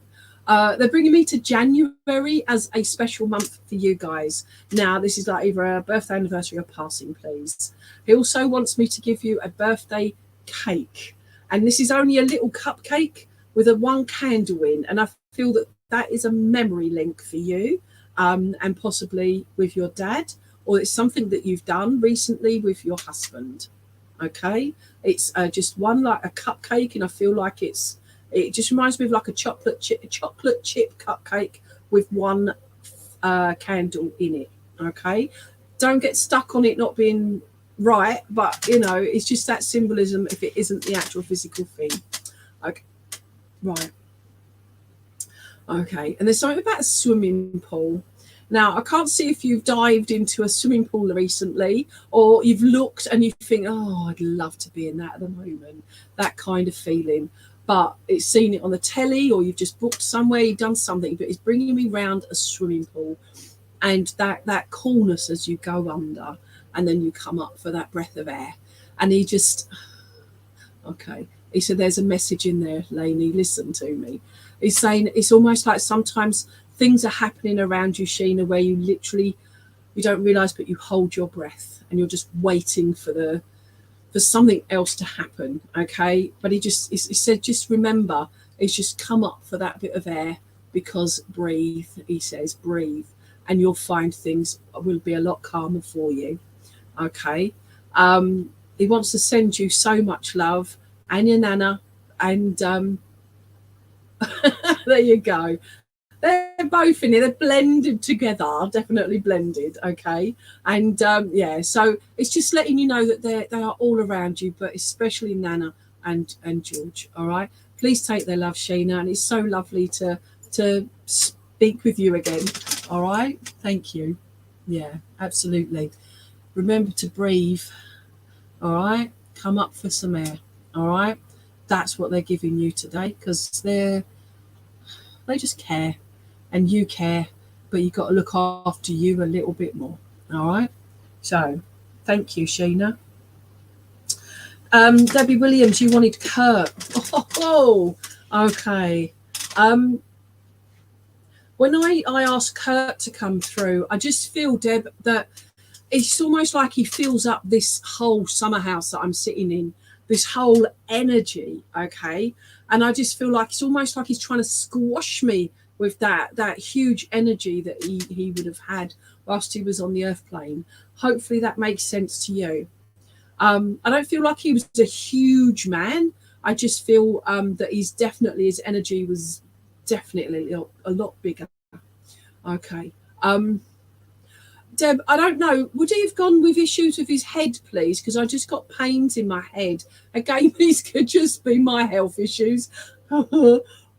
S3: They're bringing me to January as a special month for you guys. Now, this is like either a birthday, anniversary, or passing, please. He also wants me to give you a birthday cake. And this is only a little cupcake with a one candle in. And I feel that that is a memory link for you, and possibly with your dad, or it's something that you've done recently with your husband. Okay? It's just one, like a cupcake, and I feel like it just reminds me of like a chocolate chip cupcake with one candle in it. Okay, don't get stuck on it not being right, but you know, it's just that symbolism if it isn't the actual physical thing. Okay, right. Okay, and there's something about a swimming pool. Now, I can't see if you've dived into a swimming pool recently, or you've looked and you think, oh, I'd love to be in that at the moment, that kind of feeling. But it's seen it on the telly, or you've just booked somewhere, you've done something, but it's bringing me round a swimming pool, and that coolness as you go under, and then you come up for that breath of air. And he just, okay. He said, there's a message in there, Lainey, listen to me. He's saying it's almost like sometimes things are happening around you, Sheena, where you literally, you don't realise, but you hold your breath and you're just waiting for something else to happen, okay? But he said, just remember, it's just come up for that bit of air, because breathe, he says, breathe, and you'll find things will be a lot calmer for you, okay? He wants to send you so much love, and your Nana, and there you go. They're both in it. They're blended together, definitely blended. Okay, and yeah. So it's just letting you know that they are all around you, but especially Nana and George. All right. Please take their love, Sheena, and it's so lovely to speak with you again. All right. Thank you. Yeah, absolutely. Remember to breathe. All right. Come up for some air. All right. That's what they're giving you today, because they just care. And you care, but you've got to look after you a little bit more. All right. So, thank you, Sheena. Debbie Williams, you wanted Kurt. Oh, okay. When I asked Kurt to come through, I just feel, Deb, that it's almost like he fills up this whole summer house that I'm sitting in, this whole energy. Okay, and I just feel like it's almost like he's trying to squash me with that huge energy that he would have had whilst he was on the earth plane. Hopefully that makes sense to you. I don't feel like he was a huge man. I just feel that his energy was definitely a lot bigger. Okay. Deb, I don't know, would he have gone with issues with his head, please? Because I just got pains in my head. Again, these could just be my health issues.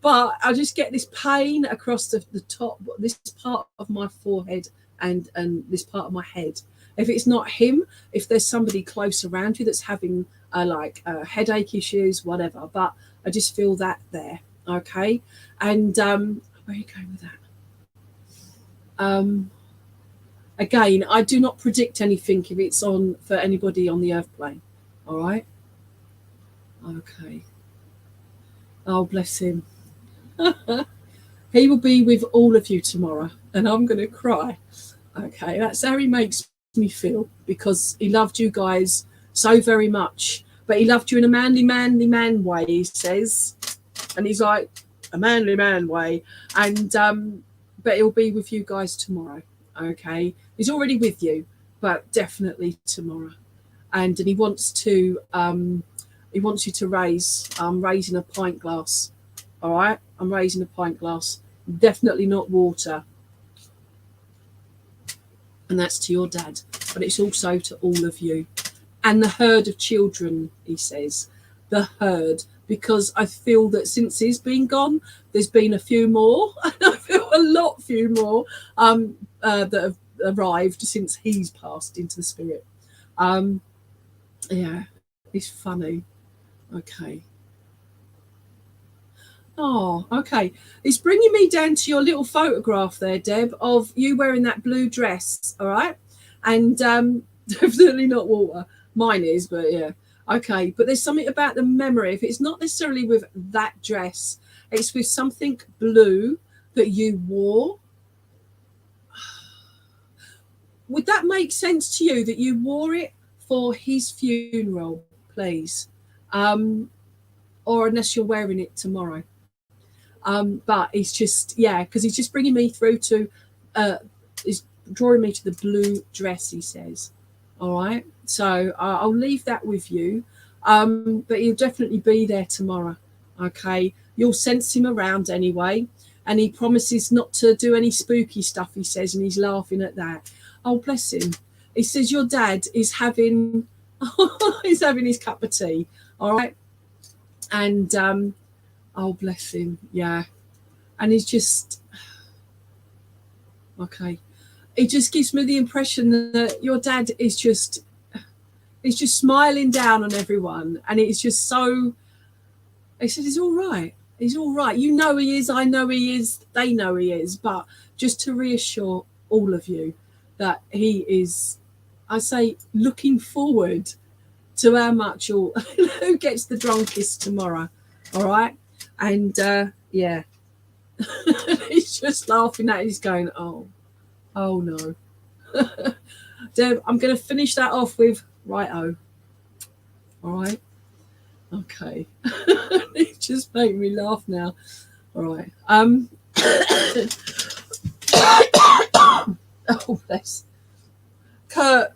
S3: But I just get this pain across the top, this part of my forehead and this part of my head. If it's not him, if there's somebody close around you that's having headache issues, whatever. But I just feel that there, okay? And where are you going with that? Again, I do not predict anything if it's on for anybody on the earth plane, all right? Okay. Oh, bless him. He will be with all of you tomorrow, and I'm going to cry. Okay, that's how he makes me feel, because he loved you guys so very much, but he loved you in a manly man way, he says, and he's like a manly man way, and but he'll be with you guys tomorrow. Okay, he's already with you, but definitely tomorrow, and he wants you to raise raising a pint glass All right, I'm raising a pint glass. Definitely not water. And that's to your dad, but it's also to all of you. And the herd of children, he says. The herd, because I feel that since he's been gone, there's been a few more. I feel a few more that have arrived since he's passed into the spirit. Yeah, it's funny. Okay. Oh, okay. It's bringing me down to your little photograph there, Deb, of you wearing that blue dress, all right? And definitely not water. Mine is, but yeah. Okay, but there's something about the memory. If it's not necessarily with that dress, it's with something blue that you wore. Would that make sense to you that you wore it for his funeral, please? Or unless you're wearing it tomorrow. But it's just, yeah, because he's just bringing me through to, he's drawing me to the blue dress, he says. All right. So I'll leave that with you. But he'll definitely be there tomorrow. Okay. You'll sense him around anyway. And he promises not to do any spooky stuff, he says, and he's laughing at that. Oh, bless him. He says your dad is having, he's having his cup of tea. All right. And, oh, bless him. Yeah. And he's just, okay. It just gives me the impression that your dad is just, he's just smiling down on everyone. And it's just so, he said, he's all right. He's all right. You know he is. I know he is. They know he is. But just to reassure all of you that he is, I say, looking forward to how much who gets the drunkest tomorrow. All right. And yeah, he's just laughing at it. He's going, oh no. Deb, I'm going to finish that off with righto. All right. Okay. It just made me laugh now. All right. Oh, bless. Kurt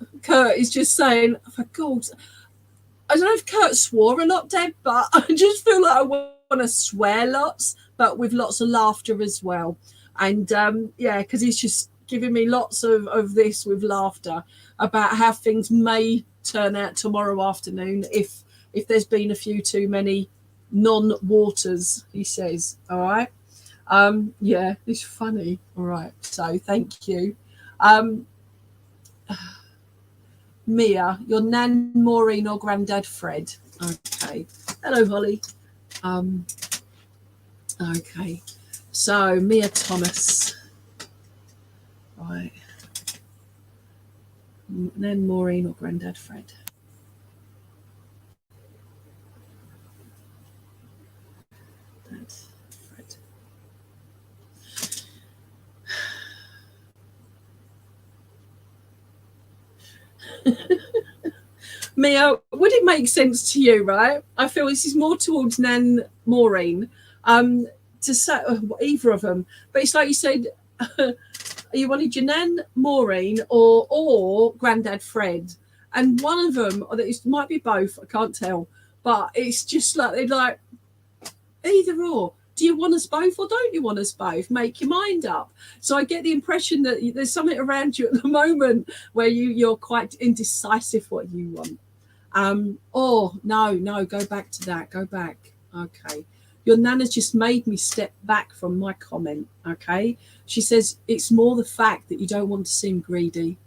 S3: is just saying, for God, I don't know if Kurt swore a lot, Deb, but I just feel like I want to swear lots, but with lots of laughter as well. And yeah, because he's just giving me lots of this with laughter about how things may turn out tomorrow afternoon if there's been a few too many non-waters, he says. All right. Yeah, it's funny. All right. So thank you. Mia, your Nan Maureen or Grandad Fred. Okay. Hello, Holly. Okay. So Mia Thomas. Right. Nan Maureen or Grandad Fred. That's Fred. Mia, would it make sense to you, right? I feel this is more towards Nan Maureen, to say either of them. But it's like you said, you wanted your Nan Maureen or Grandad Fred, and one of them, or it might be both. I can't tell, but it's just like they're like either or. Do you want us both or don't you want us both? Make your mind up. So I get the impression that there's something around you at the moment where you're quite indecisive what you want. Oh, no, go back to that. Go back. Okay. Your Nana's just made me step back from my comment. Okay. She says it's more the fact that you don't want to seem greedy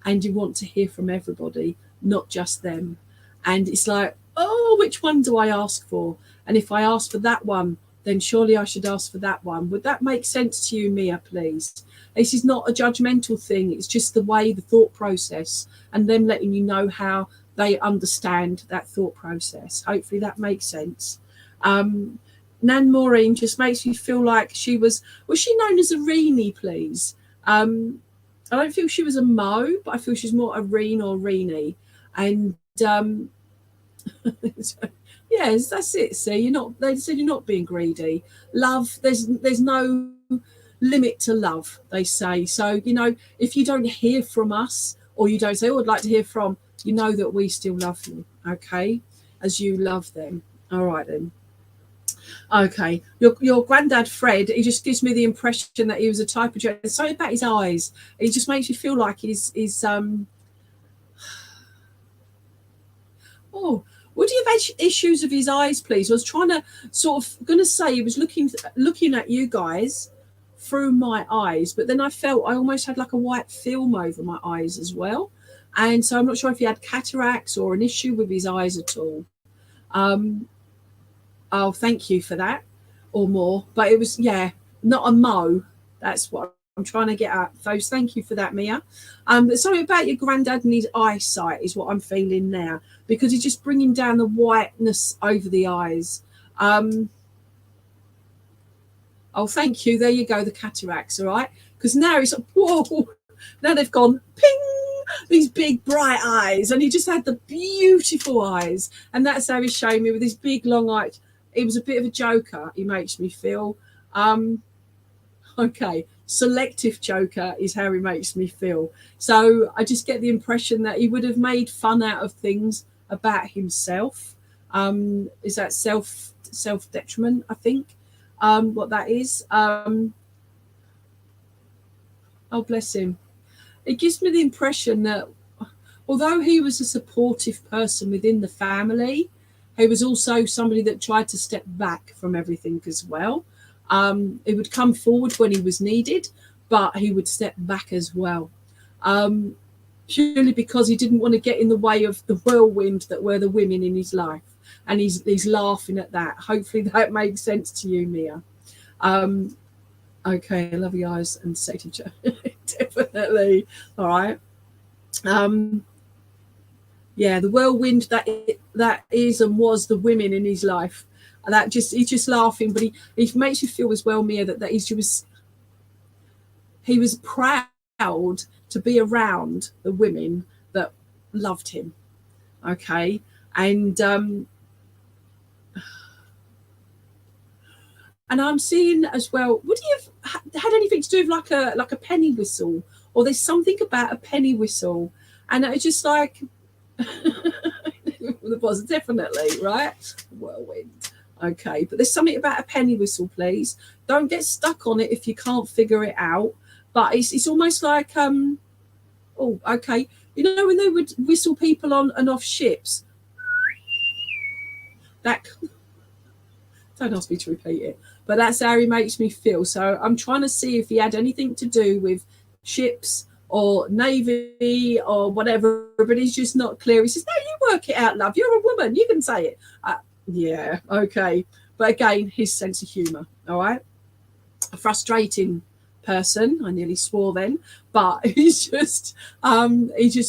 S3: and you want to hear from everybody, not just them. And it's like, oh, which one do I ask for? And if I ask for that one, then surely I should ask for that one. Would that make sense to you, Mia, please? This is not a judgmental thing. It's just the way, the thought process, and them letting you know how they understand that thought process. Hopefully that makes sense. Nan Maureen just makes me feel like she was she known as a Reenie, please? I don't feel she was a Mo, but I feel she's more a Reen or Reenie. And yes, that's it. See, you're not. They said you're not being greedy. Love. There's no limit to love. They say. So if you don't hear from us, or you don't say, "Oh, I'd like to hear from," you know that we still love you. Okay, as you love them. All right then. Okay, your granddad Fred, he just gives me the impression that he was a type of joke. There's something about his eyes. He just makes you feel like he's oh, would he have issues of his eyes, please? I was trying to sort of going to say he was looking at you guys through my eyes, but then I felt I almost had like a white film over my eyes as well, and so I'm not sure if he had cataracts or an issue with his eyes at all. Oh, thank you for that, or more. But it was, yeah, not a mo. That's what I'm trying to get at. So thank you for that, Mia. But something about your granddad and his eyesight is what I'm feeling now, because he's just bringing down the whiteness over the eyes. Oh, thank you. There you go, the cataracts, all right? Because now it's like, whoa, now they've gone ping, these big bright eyes, and he just had the beautiful eyes, and that's how he's showing me with his big long eyes. He was a bit of a joker, he makes me feel. Okay, selective joker is how he makes me feel. So I just get the impression that he would have made fun out of things about himself. Is that self-detriment, I think, what that is. Oh, bless him. It gives me the impression that although he was a supportive person within the family, he was also somebody that tried to step back from everything as well. He would come forward when he was needed, but he would step back as well. Purely because he didn't want to get in the way of the whirlwind that were the women in his life. And he's laughing at that. Hopefully that makes sense to you, Mia. Okay, I love your eyes and safety chair. Definitely. All right. Yeah, the whirlwind that is and was the women in his life. And that just, he's just laughing, but he makes you feel as well, Mia, that he was proud to be around the women that loved him. Okay. And I'm seeing as well, would he have had anything to do with like a penny whistle? Or there's something about a penny whistle. And it's just like, the boss, definitely, right? Whirlwind. Okay, but there's something about a penny whistle, please. Don't get stuck on it if you can't figure it out. But it's almost like, oh, okay. You know when they would whistle people on and off ships? That, don't ask me to repeat it, but that's how he makes me feel. So I'm trying to see if he had anything to do with ships or navy or whatever, but he's just not clear. He says, no, you work it out, love. You're a woman. You can say it. Yeah, okay. But again, his sense of humour, all right? A frustrating person. I nearly swore then. But he just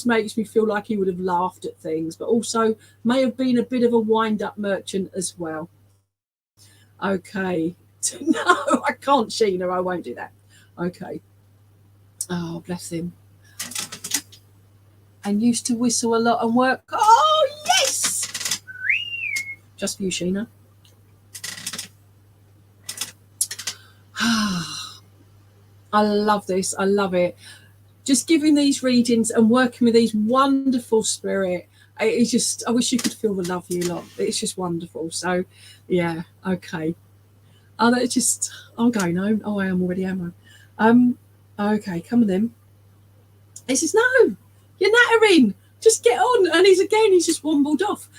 S3: makes me feel like he would have laughed at things, but also may have been a bit of a wind-up merchant as well. Okay. No, I can't, Sheena. I won't do that. Okay. Oh, bless him. And used to whistle a lot and work. Oh, yes! Just for you, Sheena. I love this. I love it. Just giving these readings and working with these wonderful spirit. It's just, I wish you could feel the love you lot. It's just wonderful. So, yeah, okay. Oh, that's just, I'm going home. Oh, I am already, am I? Okay, come on then. He says, no, you're nattering. Just get on. And he's just wombled off.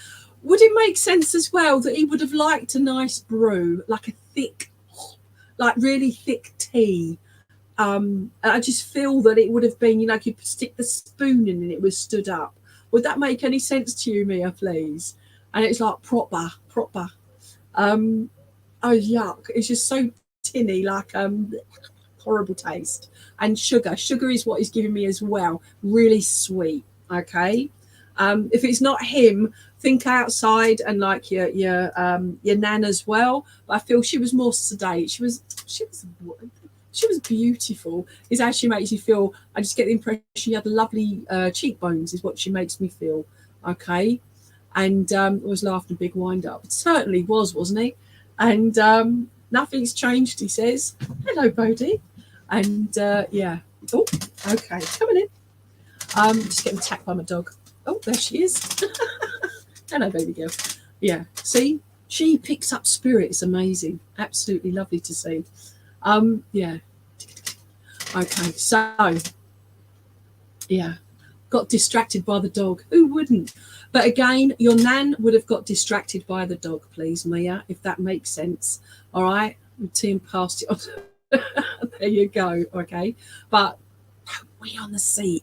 S3: Would it make sense as well that he would have liked a nice brew, like a thick, like really thick tea? I just feel that it would have been, you could stick the spoon in and it was stood up. Would that make any sense to you, Mia, please? And it's like proper. Oh, yuck. It's just so tinny, like horrible taste. And sugar is what he's giving me as well. Really sweet, okay? If it's not him, think outside and like your nan as well. But I feel she was more sedate. She was beautiful. It actually makes you feel, I just get the impression she had lovely cheekbones is what she makes me feel, okay? And was laughing a big wind up. It certainly was, wasn't he? And nothing's changed, he says. Hello, Bodhi. And yeah. Oh, okay, coming in. Just getting attacked by my dog. Oh, there she is. Hello, baby girl. Yeah, see? She picks up spirit. It's amazing. Absolutely lovely to see. Yeah. Okay, so yeah, got distracted by the dog. Who wouldn't? But again, your nan would have got distracted by the dog, please, Mia, if that makes sense. All right, Tim passed it on. There you go. Okay, but we on the seat.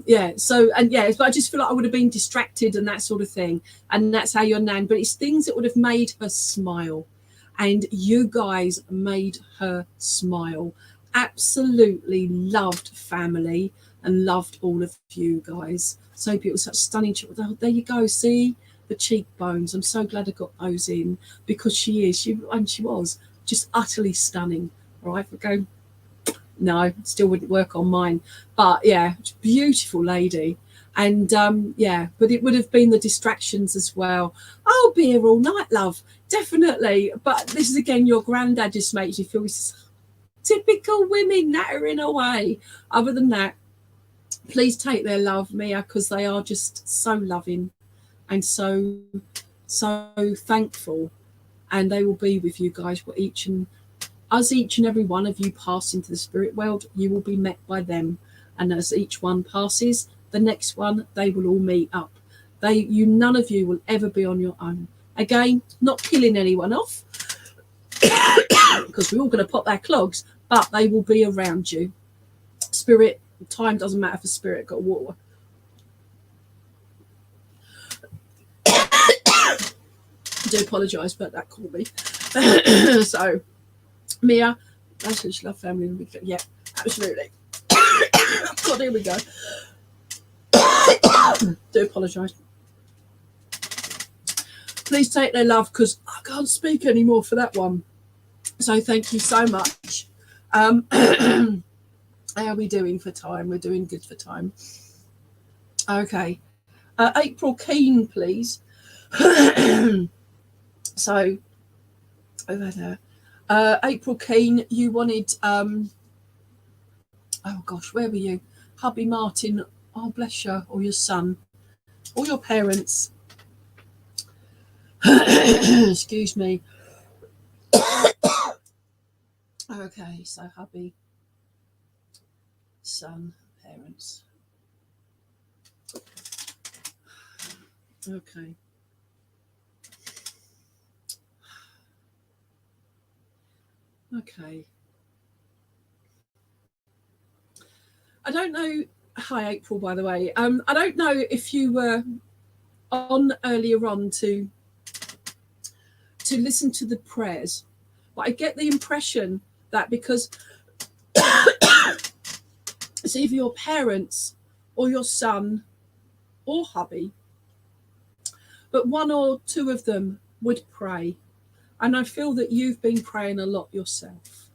S3: Yeah. So but I just feel like I would have been distracted and that sort of thing, and that's how your nan. But it's things that would have made her smile, and you guys made her smile. Absolutely loved family and loved all of you guys. So beautiful, such stunning. Oh, there you go. See the cheekbones. I'm so glad I got those in because she was just utterly stunning. All right, we go. No, still wouldn't work on mine. But yeah, beautiful lady. And but it would have been the distractions as well. Oh, beer all night, love. Definitely. But this is again, your granddad just makes you feel typical women nattering away. Other than that, please take their love, Mia, because they are just so loving and so thankful. And they will be with you guys each and every one of you pass into the spirit world, you will be met by them. And as each one passes, the next one, they will all meet up. None of you will ever be on your own. Again, not killing anyone off, because we're all going to pop our clogs, but they will be around you. Spirit, time doesn't matter for spirit, got water. I do apologise, but that caught me. So, Mia, absolutely love family. Yeah, absolutely. God, here we go. Do apologise. Please take their love because I can't speak anymore for that one. So thank you so much. How are we doing for time? We're doing good for time. Okay. April Keane, please. So, over there. April Keane, you wanted, oh gosh, where were you? Hubby Martin, oh bless you, or your son, or your parents. Excuse me. Okay, so hubby, son, parents. Okay. Okay. I don't know. Hi, April, by the way. I don't know if you were on earlier on to listen to the prayers, but I get the impression that because it's either your parents or your son or hubby, but one or two of them would pray. And I feel that you've been praying a lot yourself.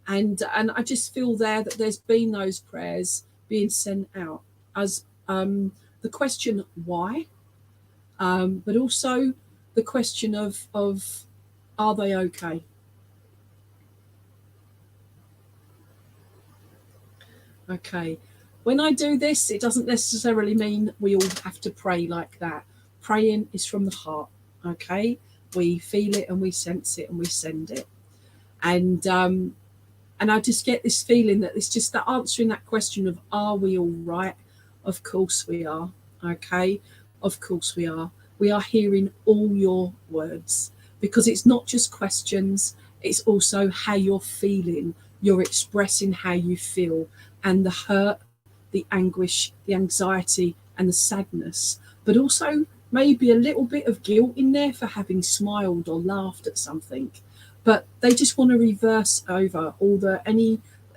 S3: And I just feel there that there's been those prayers being sent out as the question why, but also the question of are they okay? Okay. When I do this, it doesn't necessarily mean we all have to pray like that. Praying is from the heart, okay? We feel it and we sense it and we send it. And I just get this feeling that it's just that answering that question of are we all right? Of course we are, okay? Of course we are. We are hearing all your words because it's not just questions, it's also how you're feeling. You're expressing how you feel and the hurt, the anguish, the anxiety and the sadness, but also maybe a little bit of guilt in there for having smiled or laughed at something. But they just want to reverse over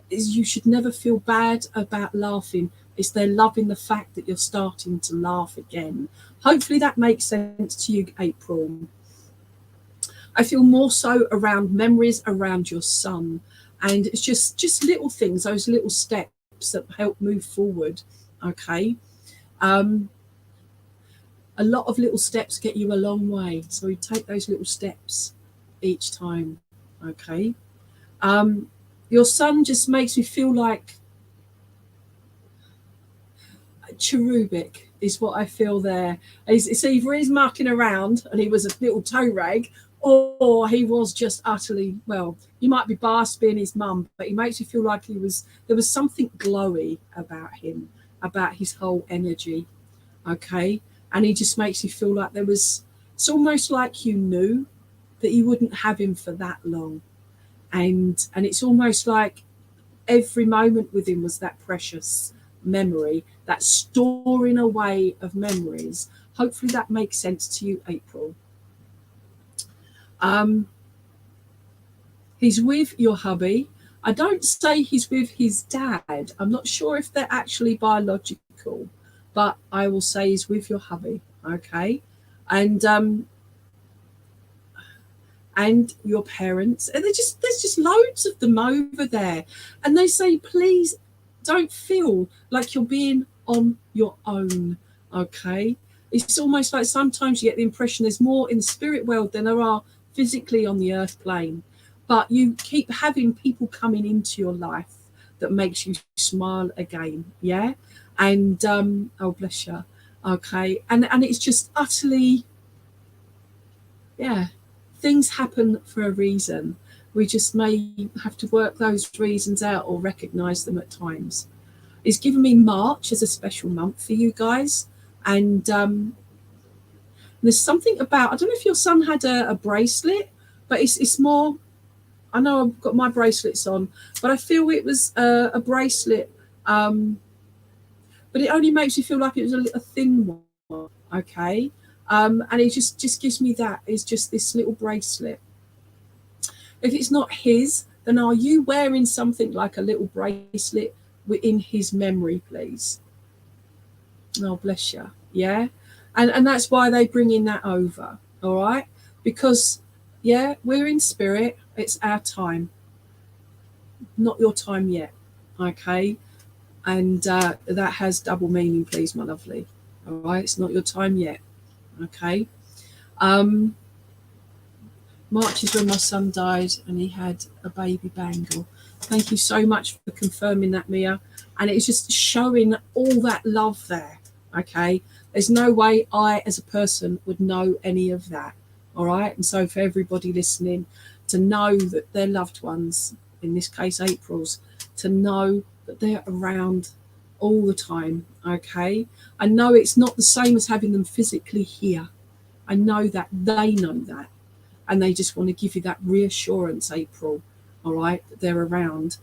S3: you should never feel bad about laughing. It's they're loving the fact that you're starting to laugh again. Hopefully that makes sense to you, April. I feel more so around memories around your son. And it's just little things, those little steps that help move forward, okay? A lot of little steps get you a long way. So you take those little steps each time, okay? Your son just makes me feel like cherubic is what I feel there. It's either he's mucking around and he was a little toe rag, or he was just utterly, well, you might be biased being his mum, but he makes you feel like there was something glowy about him, about his whole energy, okay? And he just makes you feel like it's almost like you knew that you wouldn't have him for that long. And it's almost like every moment with him was that precious memory, that storing away of memories. Hopefully that makes sense to you, April. He's with your hubby. I don't say he's with his dad. I'm not sure if they're actually biological, but I will say he's with your hubby, okay? And your parents, and there's just loads of them over there, and they say, please don't feel like you're being on your own, okay? It's almost like sometimes you get the impression there's more in the spirit world than there are physically on the earth plane, but you keep having people coming into your life that makes you smile again, yeah? And oh bless you, okay? And it's just utterly, yeah, things happen for a reason. We just may have to work those reasons out or recognize them at times. It's given me March as a special month for you guys. And there's something about, I don't know if your son had a bracelet, but it's more, I know I've got my bracelets on, but I feel it was a bracelet, but it only makes you feel like it was a thin one, okay? And it just gives me that. It's just this little bracelet. If it's not his, then are you wearing something like a little bracelet in his memory, please? Oh, bless you. Yeah. And that's why they bring in that over. All right. Because, yeah, we're in spirit. It's our time. Not your time yet. Okay. And that has double meaning, please, my lovely. All right. It's not your time yet. Okay. March is when my son died and he had a baby bangle. Thank you so much for confirming that, Mia. And it's just showing all that love there. Okay. There's no way I, as a person, would know any of that. All right. And so for everybody listening, to know that their loved ones, in this case, April's, to know that they're around all the time. Okay. I know it's not the same as having them physically here. I know that they know that. And they just want to give you that reassurance, April, all right, that they're around.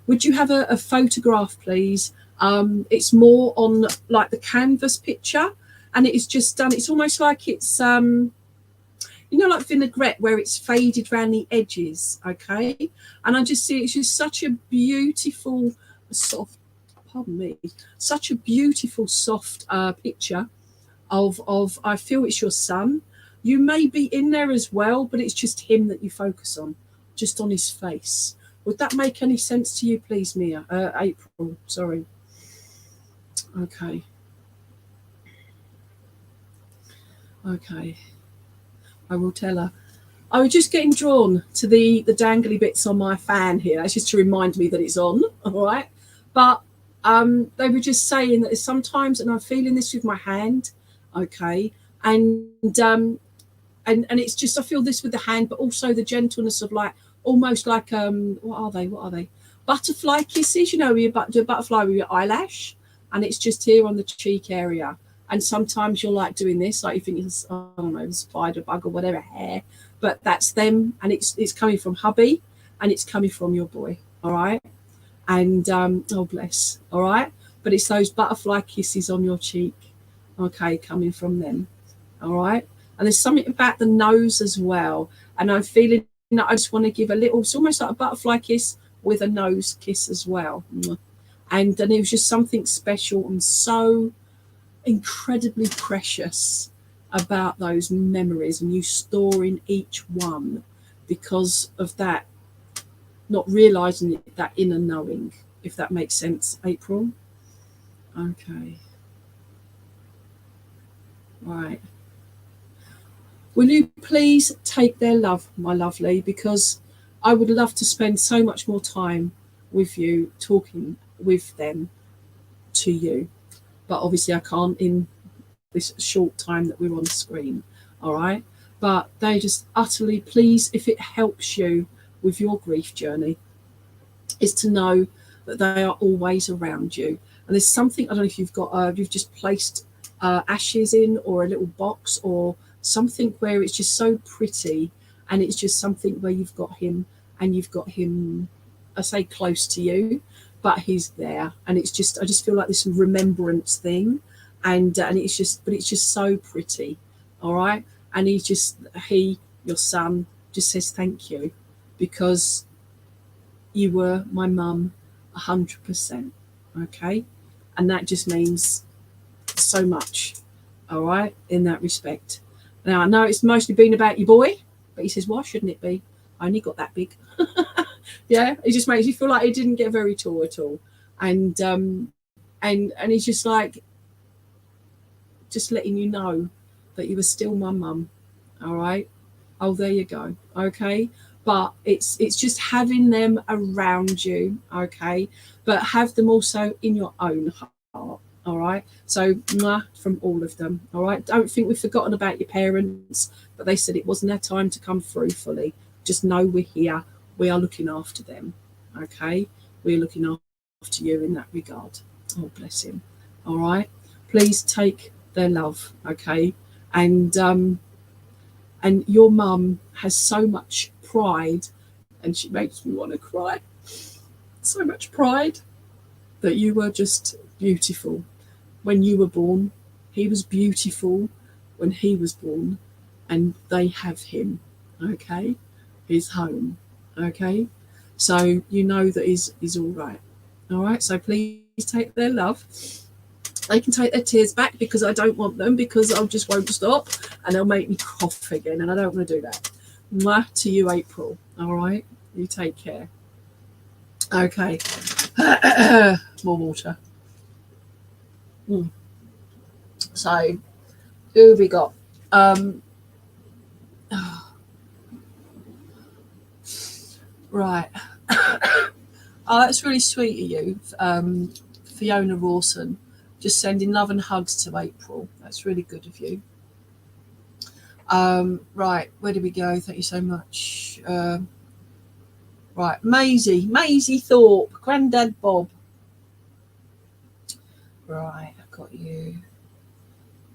S3: Would you have a photograph, please? It's more on like the canvas picture, and it is just done. It's almost like it's, you know, like vinaigrette where it's faded around the edges, okay? And I just see it's just such a beautiful, soft, pardon me, such a beautiful, soft picture of, I feel it's your son. You may be in there as well, but it's just him that you focus on, just on his face. Would that make any sense to you, please, Mia? April, sorry. Okay. Okay. I will tell her. I was just getting drawn to the dangly bits on my fan here. That's just to remind me that it's on, all right? But they were just saying that sometimes, and I'm feeling this with my hand, okay, and it's just, I feel this with the hand, but also the gentleness of like, almost like, what are they? Butterfly kisses, you know, where you do a butterfly with your eyelash, and it's just here on the cheek area. And sometimes you're like doing this, like you think it's, I don't know, spider bug or whatever, hair, but that's them, and it's coming from hubby, and it's coming from your boy, all right? And, oh bless, all right? But it's those butterfly kisses on your cheek, okay, coming from them, all right? And there's something about the nose as well. And I'm feeling that I just want to give a little, it's almost like a butterfly kiss with a nose kiss as well. And it was just something special and so incredibly precious about those memories, and you storing each one because of that, not realizing it, that inner knowing, if that makes sense, April. Okay. Right. Will you please take their love, my lovely, because I would love to spend so much more time with you, talking with them to you. But obviously I can't in this short time that we're on screen, all right? but they just utterly, please, if it helps you with your grief journey, is to know that they are always around you. And there's something, I don't know if you've got, you've just placed ashes in, or a little box, or something where it's just so pretty, and it's just something where you've got him, and you've got him, I say close to you, but he's there, and it's just, I just feel like this remembrance thing, and it's just, but it's just so pretty, all right. And your son, just says thank you, because you were my mum 100%, okay, and that just means so much, all right, in that respect. Now I know it's mostly been about your boy, but he says, why shouldn't it be? I only got that big. Yeah, it just makes you feel like he didn't get very tall at all, and he's just like, just letting you know that you were still my mum, all right. Oh, there you go, okay. But it's just having them around you, okay, but have them also in your own heart, all right. So mwah, from all of them, all right. Don't think we've forgotten about your parents, but they said it wasn't their time to come through fully. Just know we're here, we are looking after them, okay. We're looking after you in that regard. Oh, bless him, all right. Please take their love, okay. And your mum has so much pride, and she makes me want to cry, so much pride, that you were just beautiful when you were born. He was beautiful when he was born, and they have him, okay, his home, okay. So you know that he's all right. So please take their love. They can take their tears back, because I don't want them, because I just won't stop, and they'll make me cough again, and I don't want to do that. Mwah to you, April. All right, you take care. Okay. More water. So who have we got? Right. Oh, that's really sweet of you, Fiona Rawson. Just sending love and hugs to April. That's really good of you. Right, where did we go? Thank you so much. Right, Maisie Thorpe, Grandad Bob. Right, I've got you.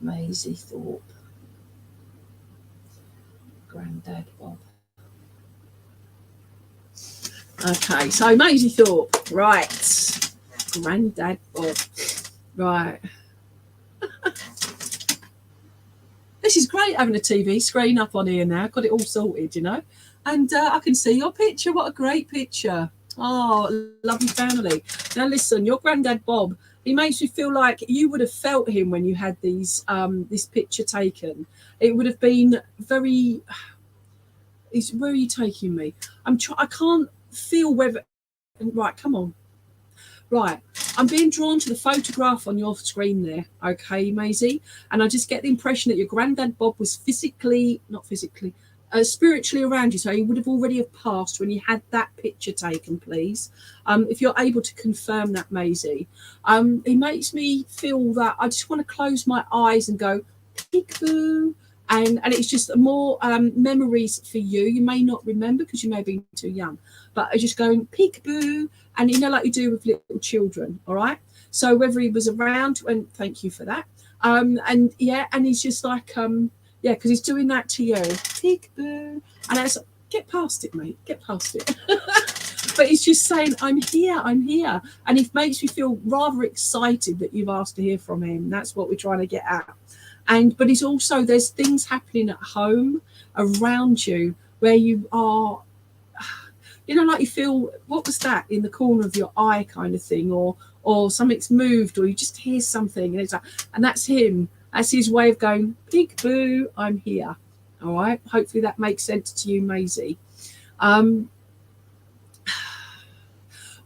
S3: Maisie Thorpe, Grandad Bob. Okay, so Maisie Thorpe, right. Grandad Bob. Right. This is great having a TV screen up on here now. Got it all sorted, you know. And I can see your picture. What a great picture. Oh, lovely family. Now listen, your Grandad Bob, he makes me feel like you would have felt him when you had these this picture taken. It would have been very... Where are you taking me? I can't feel whether... Right, come on. Right, I'm being drawn to the photograph on your screen there, okay, Maisie? And I just get the impression that your Grandad Bob was spiritually around you, so he would have already have passed when you had that picture taken, please. If you're able to confirm that, Maisie. He makes me feel that I just want to close my eyes and go, peekaboo. And it's just more memories for you. You may not remember because you may have been too young, but I just going peekaboo, and you know, like you do with little children, all right? So whether he was around, and thank you for that. And yeah, and he's just like, yeah, because he's doing that to you, peekaboo, and I was like, get past it, mate, get past it. But he's just saying, I'm here, and it makes me feel rather excited that you've asked to hear from him. That's what we're trying to get at. But it's also, there's things happening at home around you where you are, you know, like you feel, what was that in the corner of your eye kind of thing, or something's moved, or you just hear something, and it's like, and that's him. That's his way of going, peekaboo, I'm here. All right. Hopefully that makes sense to you, Maisie.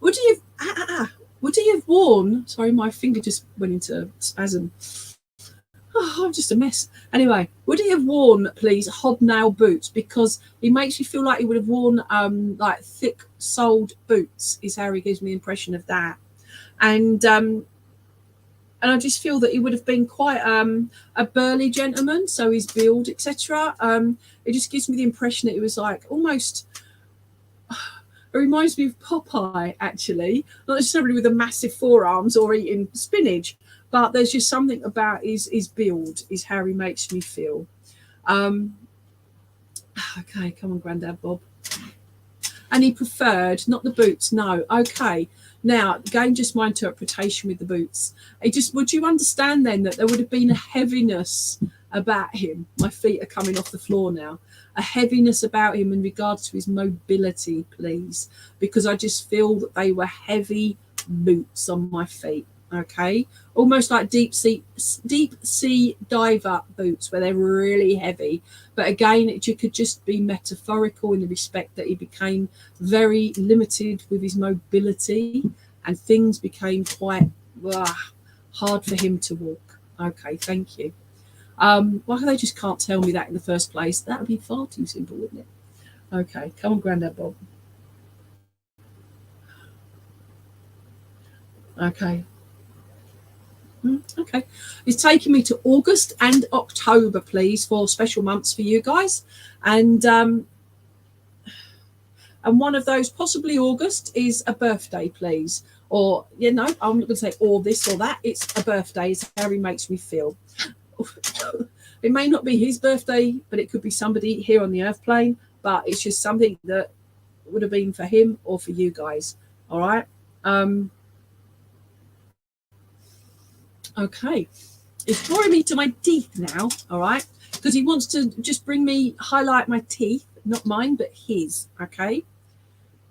S3: Would he have worn? Sorry, my finger just went into spasm. Oh, I'm just a mess. Anyway, would he have worn, please, hobnail boots? Because he makes me feel like he would have worn like thick-soled boots, is how he gives me the impression of that. And and I just feel that he would have been quite a burly gentleman, so his build, etc. It just gives me the impression that he was like almost. It reminds me of Popeye, actually, not necessarily with the massive forearms or eating spinach, but there's just something about his build, is how he makes me feel. Okay, come on, Grandad Bob. And he preferred, not the boots, no. Okay, now, again, just my interpretation with the boots. Would you understand then that there would have been a heaviness about him? My feet are coming off the floor now. A heaviness about him in regards to his mobility, please, because I just feel that they were heavy boots on my feet. Okay, almost like deep sea diver boots where they're really heavy. But again, it could just be metaphorical in the respect that he became very limited with his mobility, and things became quite hard for him to walk. Okay, thank you. Why they just can't tell me that in the first place? That would be far too simple, wouldn't it? Okay, come on, Grandad Bob. Okay. Okay, it's taking me to August and October, please, for special months for you guys, and one of those, possibly August, is a birthday, please, or I'm not going to say or this or that. It's a birthday. It's how he makes me feel. It may not be his birthday, but it could be somebody here on the earth plane. But it's just something that would have been for him or for you guys. All right. Okay, it's drawing me to my teeth now, all right, because he wants to just highlight my teeth, not mine, but his. Okay,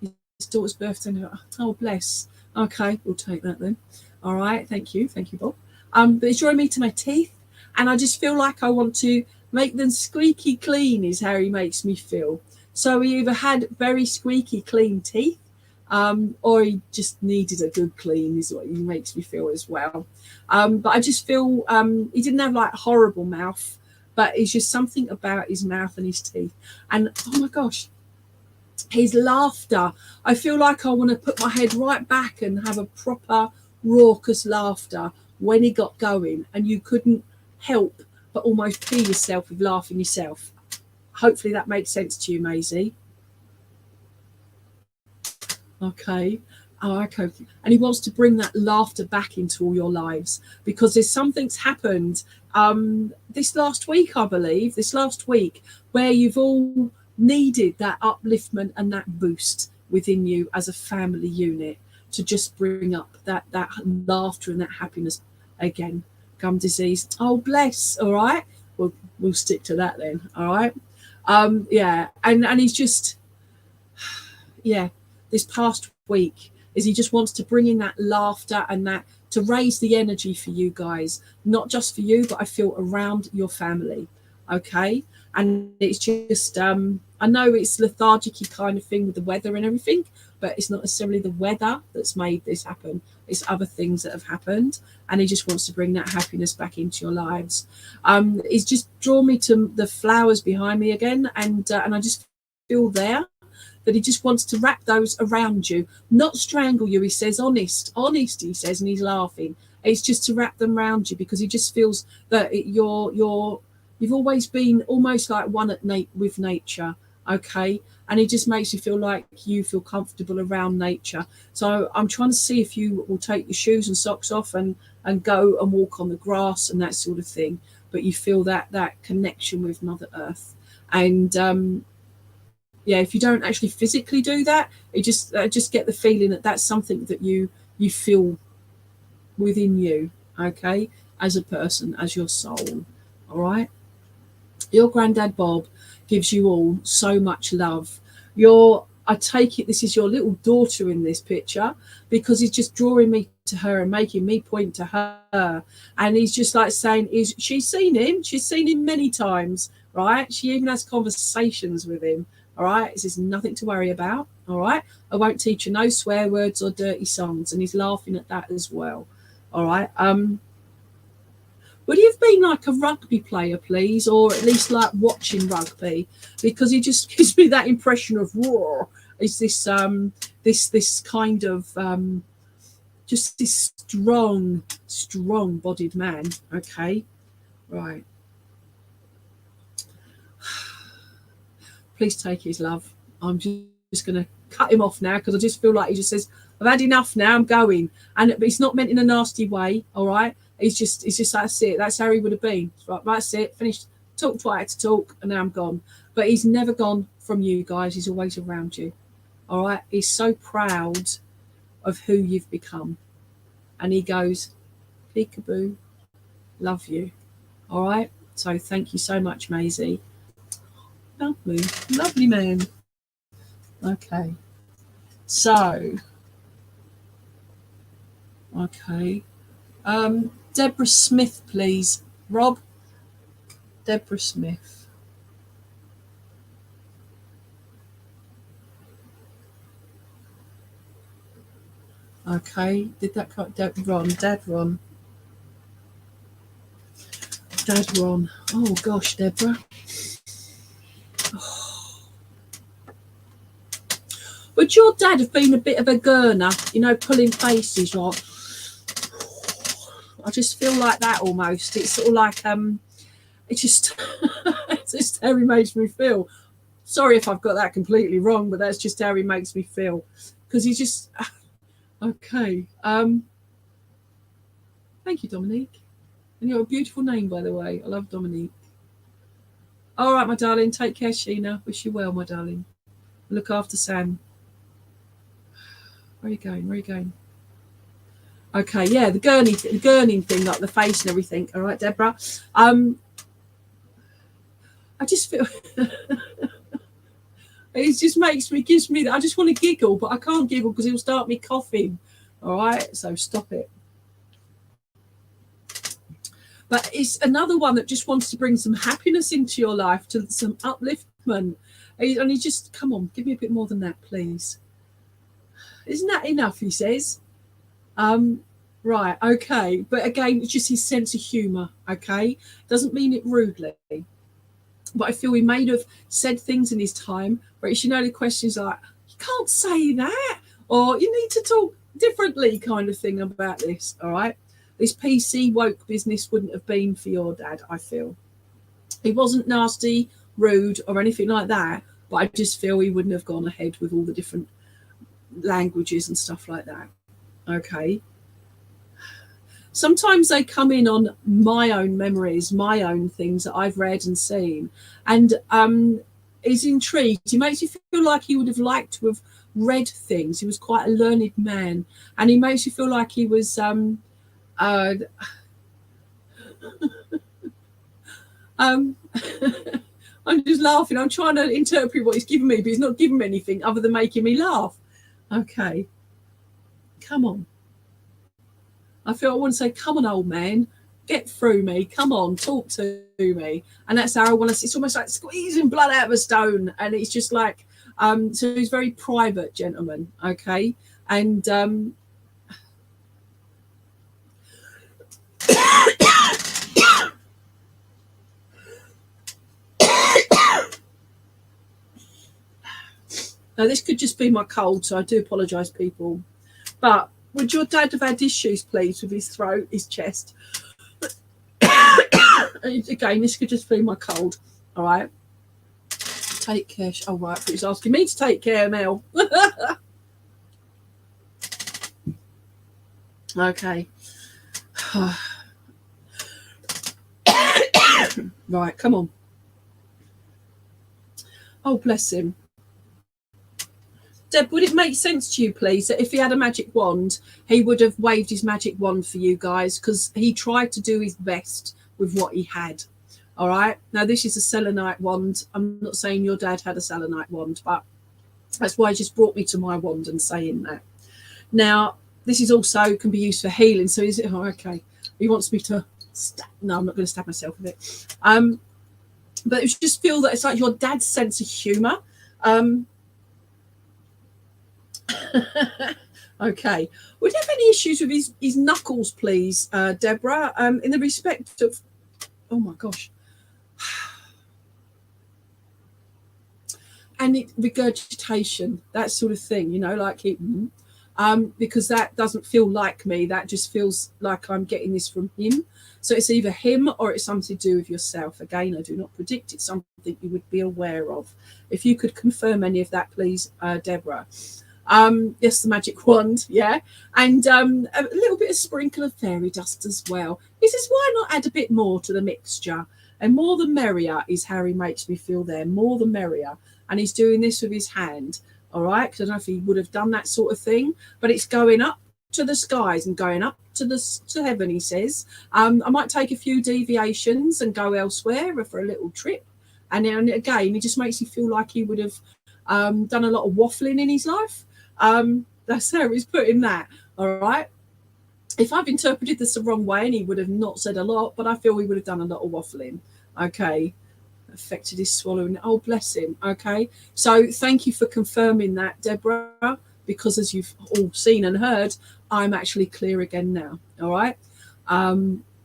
S3: his daughter's birthday. Oh, bless. Okay, we'll take that then. All right, thank you, Bob. But it's drawing me to my teeth, and I just feel like I want to make them squeaky clean, is how he makes me feel. So he either had very squeaky clean teeth, or he just needed a good clean, is what he makes me feel as well. But I just feel he didn't have like horrible mouth, but it's just something about his mouth and his teeth. And oh my gosh, his laughter. I feel like I want to put my head right back and have a proper raucous laughter when he got going, and you couldn't help but almost pee yourself with laughing yourself. Hopefully that makes sense to you, Maisie. Okay. Oh, okay. And he wants to bring that laughter back into all your lives, because there's something's happened this last week, I believe, where you've all needed that upliftment and that boost within you as a family unit to just bring up that laughter and that happiness again. Gum disease. Oh, bless. All right. We'll stick to that then. All right. Yeah. And he's just, this past week is he just wants to bring in that laughter and that to raise the energy for you guys, not just for you, but I feel around your family. Okay. And it's just, I know it's lethargic-y kind of thing with the weather and everything, but it's not necessarily the weather that's made this happen. It's other things that have happened, and he just wants to bring that happiness back into your lives. He's just drawn me to the flowers behind me again, and I just feel there that he just wants to wrap those around you, not strangle you. He says, honest, he says, and he's laughing. It's just to wrap them around you, because he just feels that you've always been almost like one with nature, okay? And it just makes you feel like you feel comfortable around nature. So I'm trying to see if you will take your shoes and socks off and go and walk on the grass and that sort of thing. But you feel that connection with Mother Earth. And if you don't actually physically do that, I just get the feeling that that's something that you feel within you, okay, as a person, as your soul, all right? Your Granddad Bob gives you all so much love. I take it this is your little daughter in this picture, because he's just drawing me to her and making me point to her. And he's just like saying, she's seen him. She's seen him many times, right? She even has conversations with him, all right? This is nothing to worry about, all right? I won't teach you no swear words or dirty songs. And he's laughing at that as well, all right? Would he have been like a rugby player, please, or at least like watching rugby? Because he just gives me that impression of war. Is this this kind of just this strong-bodied man. Okay, right. Please take his love. I'm just going to cut him off now because I just feel like he just says, I've had enough now, I'm going. And but it's not meant in a nasty way, all right? It's just that's it. That's how he would have been. Right, that's it. Finished. Talked what I had to talk, and now I'm gone. But he's never gone from you guys. He's always around you. All right? He's so proud of who you've become. And he goes, peekaboo, love you. All right? So thank you so much, Maisie. Lovely man. Okay. So, okay. Deborah Smith, please. Rob? Deborah Smith. Okay. Did that cut? Dad Ron. Oh, gosh, Deborah. Oh. Would your dad have been a bit of a gurner, you know, pulling faces, like, I just feel like that almost. It's sort of like, it's just, it's just how he makes me feel. Sorry if I've got that completely wrong, but that's just how he makes me feel. Because he's just, okay. Thank you, Dominique. And you're a beautiful name, by the way. I love Dominique. All right, my darling. Take care, Sheena. Wish you well, my darling. Look after Sam. Where are you going? Okay, yeah, the gurning thing, like the face and everything. All right, Deborah. I just feel it just gives me. I just want to giggle, but I can't giggle because it'll start me coughing. All right, so stop it. But it's another one that just wants to bring some happiness into your life, to some upliftment. And he just, come on, give me a bit more than that, please. Isn't that enough, he says. Right, okay. But again, it's just his sense of humour, okay? Doesn't mean it rudely. But I feel he may have said things in his time where it's, you know, the questions like, you can't say that, or you need to talk differently kind of thing about this, all right? This PC woke business wouldn't have been for your dad, I feel. He wasn't nasty, rude, or anything like that, but I just feel he wouldn't have gone ahead with all the different languages and stuff like that. Okay. Sometimes they come in on my own memories, my own things that I've read and seen, and he's intrigued. He makes you feel like he would have liked to have read things. He was quite a learned man, and he makes you feel like he was I'm just laughing. I'm trying to interpret what he's given me, but he's not giving me anything other than making me laugh. Okay. Come on. I feel I want to say, come on, old man, get through me. Come on, talk to me. And that's how I want to. It's almost like squeezing blood out of a stone. And it's just like, so he's very private gentleman. Okay. And now this could just be my cold, so I do apologise, people. But would your dad have had issues, please, with his throat, his chest? Again, this could just be my cold. All right. Take care. Oh, right. He's asking me to take care, Mel. Okay. Right, come on. Oh, bless him. Deb, would it make sense to you, please, that if he had a magic wand, he would have waved his magic wand for you guys? Because he tried to do his best with what he had. All right. Now, this is a selenite wand. I'm not saying your dad had a selenite wand, but that's why he just brought me to my wand and saying that. Now, this is also can be used for healing. So is it? Oh, okay. He wants me to no, I'm not going to stab myself with it. But it just feel that it's like your dad's sense of humour. Okay. Would you have any issues with his knuckles, please, Deborah? In the respect of, oh my gosh, and regurgitation, that sort of thing, you know, like he. because that doesn't feel like me. That just feels like I'm getting this from him. So it's either him or it's something to do with yourself. Again, I do not predict. It's something you would be aware of. If you could confirm any of that, please, Deborah. Yes, the magic wand, yeah. And a little bit of sprinkle of fairy dust as well. He says, why not add a bit more to the mixture? And more the merrier is how he makes me feel there. More the merrier. And he's doing this with his hand, all right? Because I don't know if he would have done that sort of thing, but it's going up to the skies and going up to heaven, he says. I might take a few deviations and go elsewhere for a little trip. And then again, it just makes you feel like he would have done a lot of waffling in his life. That's how he's putting that, all right? If I've interpreted this the wrong way, and he would have not said a lot, but I feel he would have done a lot of waffling, okay? Affected his swallowing. Oh, bless him, okay? So thank you for confirming that, Deborah, because as you've all seen and heard, I'm actually clear again now, all right?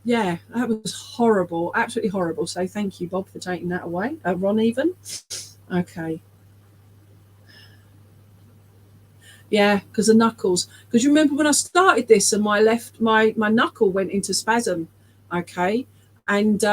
S3: Yeah, that was horrible, absolutely horrible. So thank you, Bob, for taking that away. Ron even. Okay. Yeah, because the knuckles. Because you remember when I started this and my knuckle went into spasm, okay? And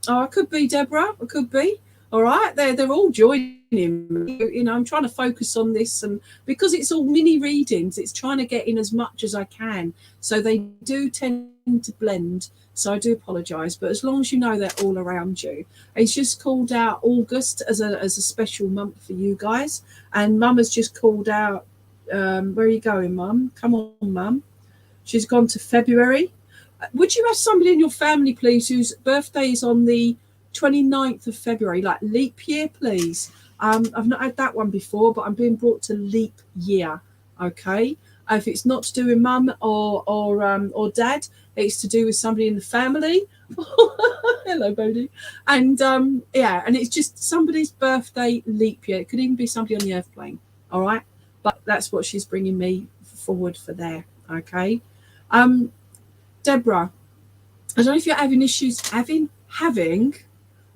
S3: I could be, Deborah, I could be. All right, they're all joining. You know, I'm trying to focus on this, and because it's all mini readings, it's trying to get in as much as I can. So they do tend to blend. So I do apologise, but as long as you know they're all around you. It's just called out August as a special month for you guys, and Mum has just called out. Where are you going, Mum? Come on, Mum. She's gone to February. Would you have somebody in your family, please, whose birthday is on the 29th of February, like leap year, please? I've not had that one before, but I'm being brought to leap year, okay? If it's not to do with Mum or Dad, it's to do with somebody in the family. Hello, Bodie. And yeah, and it's just somebody's birthday leap year. It could even be somebody on the earth plane, all right? But that's what she's bringing me forward for there, okay? Deborah, I don't know if you're having issues, having,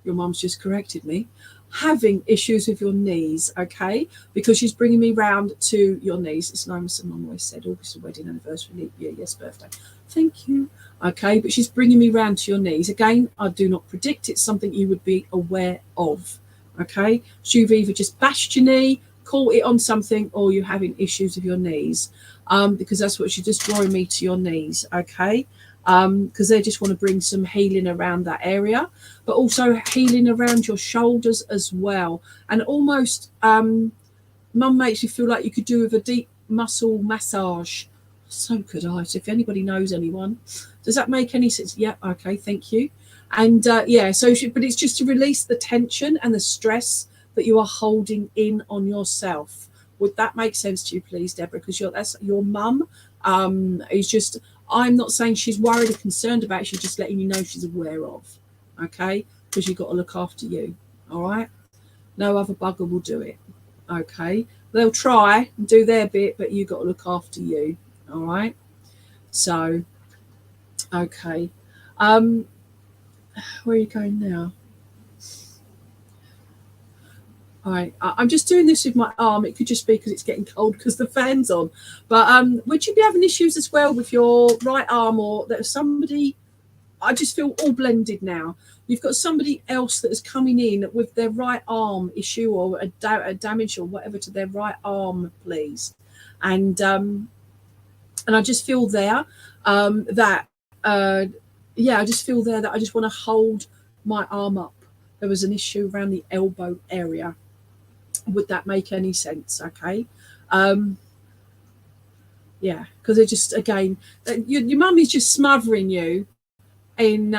S3: your mum's just corrected me, having issues with your knees, okay? Because she's bringing me round to your knees. It's nice, and Mum always said, August, wedding anniversary, leap year, yes, birthday. Thank you. Okay, but she's bringing me round to your knees. Again, I do not predict. It's something you would be aware of, okay? So you've either just bashed your knee, caught it on something, or you're having issues with your knees, because that's what she's just drawing me to your knees, okay? Because they just want to bring some healing around that area, but also healing around your shoulders as well. And almost, Mum makes you feel like you could do with a deep muscle massage. So could I. So if anybody knows anyone, does that make any sense? Yeah, okay, thank you. And yeah, so but it's just to release the tension and the stress that you are holding in on yourself. Would that make sense to you, please, Deborah? Because that's your mum. Is just. I'm not saying she's worried or concerned about it. She's just letting you know she's aware of, okay? Because you've got to look after you, all right? No other bugger will do it, okay? They'll try and do their bit, but you've got to look after you, all right? So, okay. Where are you going now? All right, I'm just doing this with my arm. It could just be because it's getting cold because the fan's on. But would you be having issues as well with your right arm, or that somebody? I just feel all blended now. You've got somebody else that is coming in with their right arm issue or a damage or whatever to their right arm, please. And I just feel there that yeah, I just feel there that I just want to hold my arm up. There was an issue around the elbow area. Would that make any sense? Okay. Yeah, because they're just, again, your mum is just smothering you in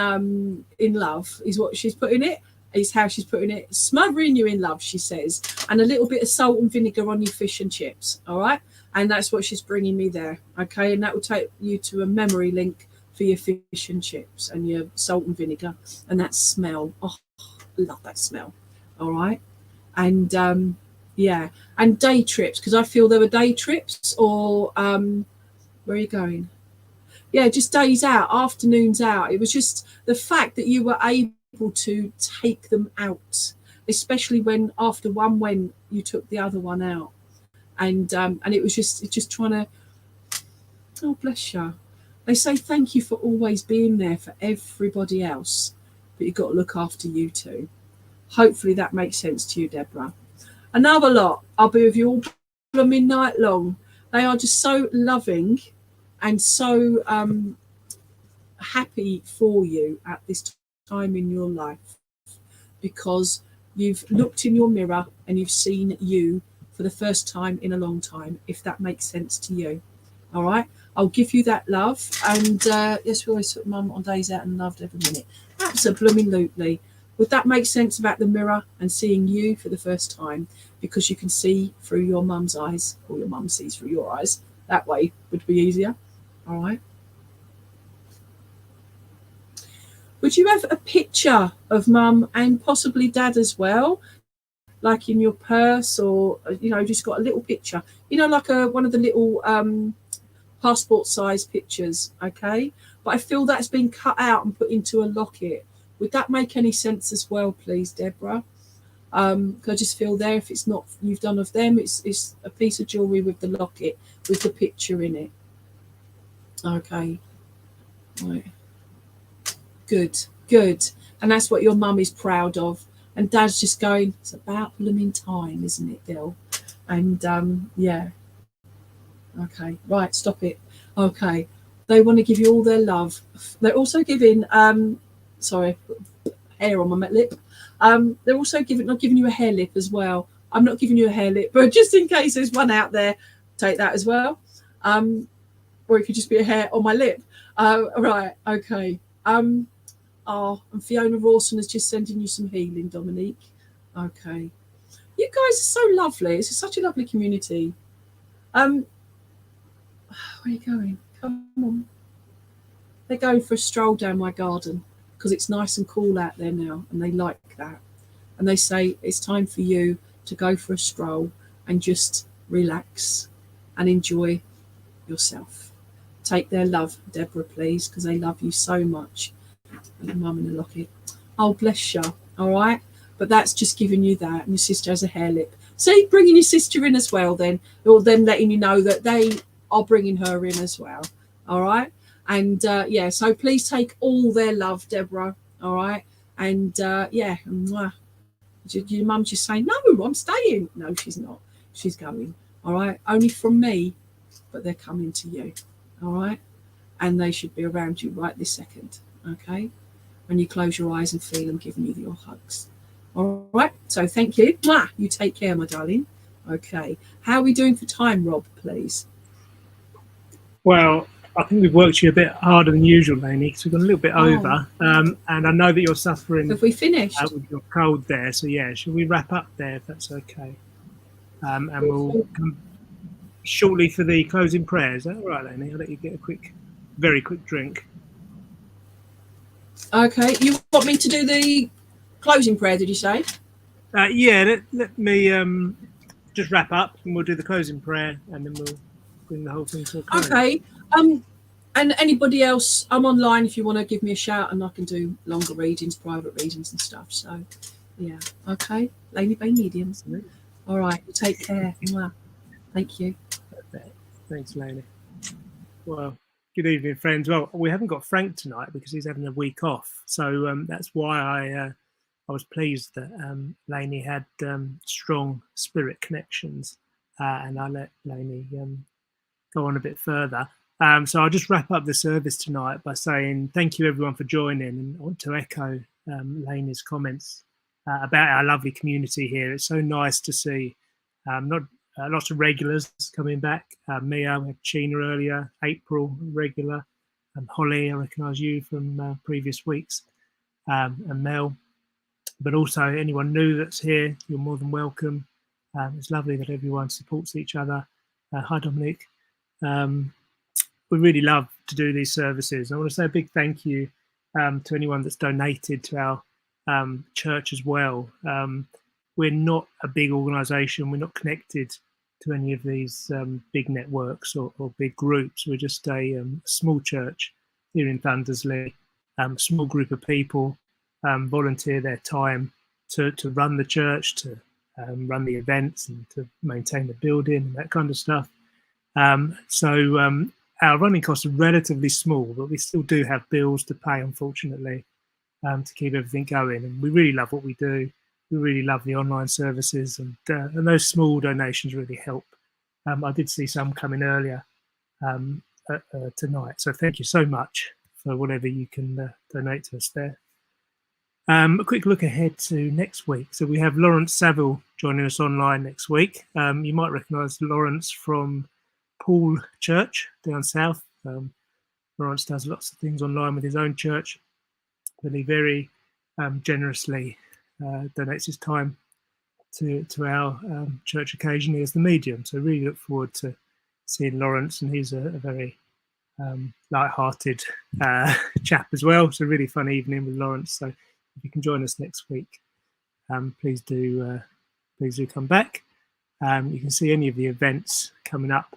S3: love, is what she's putting it, is how she's putting it. Smothering you in love, she says, and a little bit of salt and vinegar on your fish and chips, all right? And that's what she's bringing me there, okay? And that will take you to a memory link for your fish and chips and your salt and vinegar and that smell. Oh, I love that smell, all right? And yeah, and day trips, because I feel there were day trips, or where are you going? Yeah, just days out, afternoons out. It was just the fact that you were able to take them out, especially when after one went, you took the other one out, and it was just trying to Oh, bless you. They say thank you for always being there for everybody else, but you've got to look after you too. Hopefully that makes sense to you, Deborah. Another lot, I'll be with you all blooming night long. They are just so loving and so happy for you at this time in your life, because you've looked in your mirror and you've seen you for the first time in a long time, if that makes sense to you. All right, I'll give you that love. And yes, we always took mum on days out and loved every minute. Absolutely. Would that make sense about the mirror and seeing you for the first time, because you can see through your mum's eyes, or your mum sees through your eyes? That way would be easier. All right. Would you have a picture of mum and possibly dad as well, like in your purse, or just got a little picture, like one of the little passport size pictures? Okay, but I feel that's been cut out and put into a locket. Would that make any sense as well, please, Deborah? I just feel there, if it's not you've done of them, it's a piece of jewellery with the locket with the picture in it. Okay, right. Good. And that's what your mum is proud of. And dad's just going, it's about blooming time, isn't it, Dill? And yeah. Okay, right, stop it. Okay. They want to give you all their love. They're also giving sorry, hair on my lip. They're also not giving you a hair lip as well. I'm not giving you a hair lip, but just in case there's one out there, take that as well. Or it could just be a hair on my lip. Right, okay. Oh, and Fiona Rawson is just sending you some healing, Dominique. Okay. You guys are so lovely. It's such a lovely community. Where are you going? Come on. They're going for a stroll down my garden because it's nice and cool out there now, and they like that. And they say it's time for you to go for a stroll and just relax and enjoy yourself. Take their love, Deborah, please, because they love you so much. Your mum in a locket. Oh, bless you. All right. But that's just giving you that. And your sister has a hair lip. See, bringing your sister in as well then. Or them letting you know that they are bringing her in as well. All right. And yeah, so please take all their love, Deborah. All right. And yeah, your mum's just saying, no, I'm staying. No, she's not. She's going. All right. Only from me, but they're coming to you. All right. And they should be around you right this second. Okay, when you close your eyes and feel them giving you your hugs. All right, so thank you. Mwah! You take care, my darling. Okay, how are we doing for time, Rob, please?
S4: Well, I think we've worked you a bit harder than usual, Lainey, because we've gone a little bit over. And I know that you're suffering.
S3: Have we finished?
S4: With your cold there, so yeah, should we wrap up there if that's okay? And we'll come shortly for the closing prayers. Is that all right, Lainey? I'll let you get a very quick drink.
S3: Okay, you want me to do the closing prayer, did you say?
S4: Yeah, let me just wrap up and we'll do the closing prayer and then we'll bring the whole thing to a close.
S3: Okay, and anybody else, I'm online if you want to give me a shout, and I can do longer readings, private readings and stuff. So, yeah, okay, Lainey Baine Mediums. All right, take care. Wow. Thank you.
S4: Thanks, Lainey. Well, good evening, friends. Well, we haven't got Frank tonight because he's having a week off. So that's why I was pleased that Lainey had strong spirit connections, and I let Lainey go on a bit further. So I'll just wrap up the service tonight by saying thank you, everyone, for joining. And I want to echo Lainey's comments about our lovely community here. It's so nice to see lots of regulars coming back. Mia, we had Sheena earlier, April, regular, Holly, I recognise you from previous weeks, and Mel. But also anyone new that's here, you're more than welcome. It's lovely that everyone supports each other. Hi, Dominic. We really love to do these services. I want to say a big thank you to anyone that's donated to our church as well. We're not a big organisation. We're not connected to any of these big networks or big groups. We're just a small church here in Thundersley. A small group of people volunteer their time to run the church, to run the events and to maintain the building and that kind of stuff. So our running costs are relatively small, but we still do have bills to pay, unfortunately, to keep everything going. And we really love what we do. We really love the online services, and those small donations really help. I did see some coming earlier tonight, so thank you so much for whatever you can donate to us there. A quick look ahead to next week. So we have Lawrence Saville joining us online next week. You might recognise Lawrence from Paul Church down south. Lawrence does lots of things online with his own church, but he very generously donates his time to our church occasionally as the medium. So really look forward to seeing Lawrence, and he's a very light-hearted chap as well. So really fun evening with Lawrence. So if you can join us next week, please do come back. You can see any of the events coming up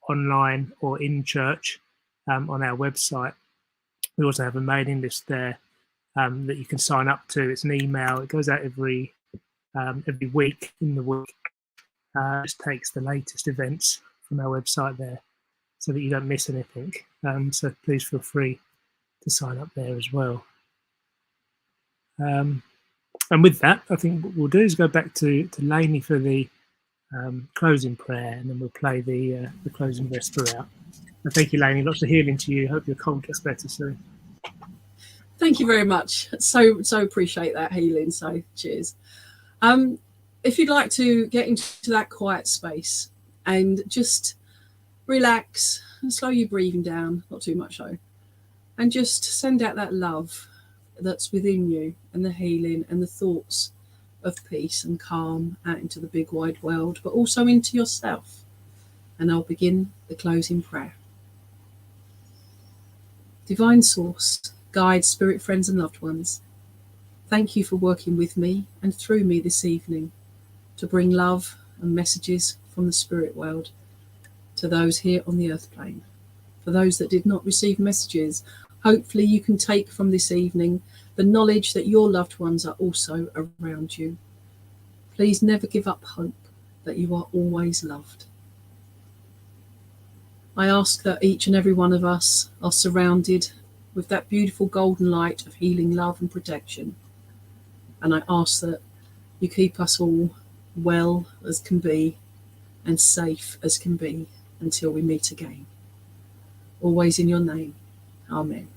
S4: online or in church on our website. We also have a mailing list there that you can sign up to. It's an email. It goes out every week in the week. Just takes the latest events from our website there, so that you don't miss anything. So please feel free to sign up there as well. And with that, I think what we'll do is go back to Lainey for the closing prayer, and then we'll play the closing Vesper out. And thank you, Lainey. Lots of healing to you. Hope your cold gets better soon.
S3: Thank you very much. So appreciate that healing. So cheers. If you'd like to get into that quiet space and just relax and slow your breathing down, not too much though, and just send out that love that's within you, and the healing and the thoughts of peace and calm out into the big wide world, but also into yourself. And I'll begin the closing prayer. Divine Source, guide, spirit, friends and loved ones, thank you for working with me and through me this evening to bring love and messages from the spirit world to those here on the earth plane. For those that did not receive messages, hopefully you can take from this evening the knowledge that your loved ones are also around you. Please never give up hope that you are always loved. I ask that each and every one of us are surrounded with that beautiful golden light of healing, love and protection. And I ask that you keep us all well as can be and safe as can be until we meet again. Always in your name. Amen.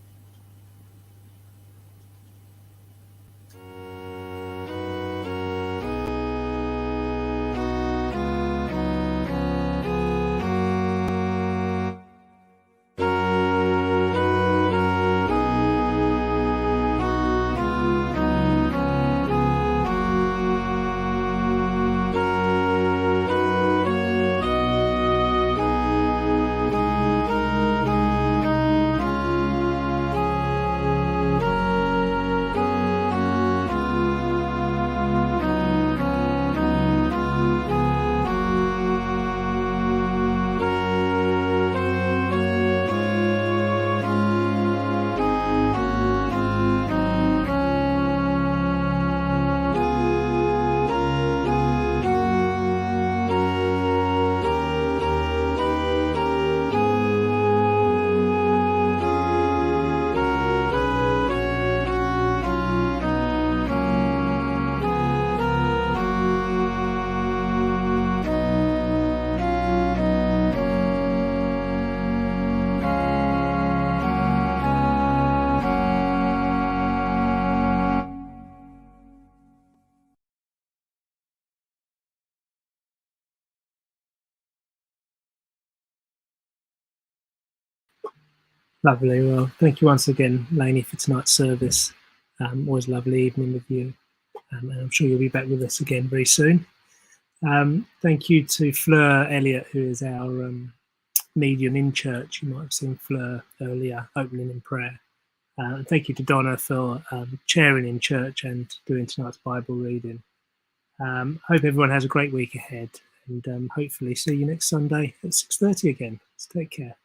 S4: Lovely. Well, thank you once again, Lainey, for tonight's service. Always a lovely evening with you. And I'm sure you'll be back with us again very soon. Thank you to Fleur Elliott, who is our medium in church. You might have seen Fleur earlier opening in prayer. And thank you to Donna for chairing in church and doing tonight's Bible reading. Hope everyone has a great week ahead, and hopefully see you next Sunday at 6:30 again. So take care.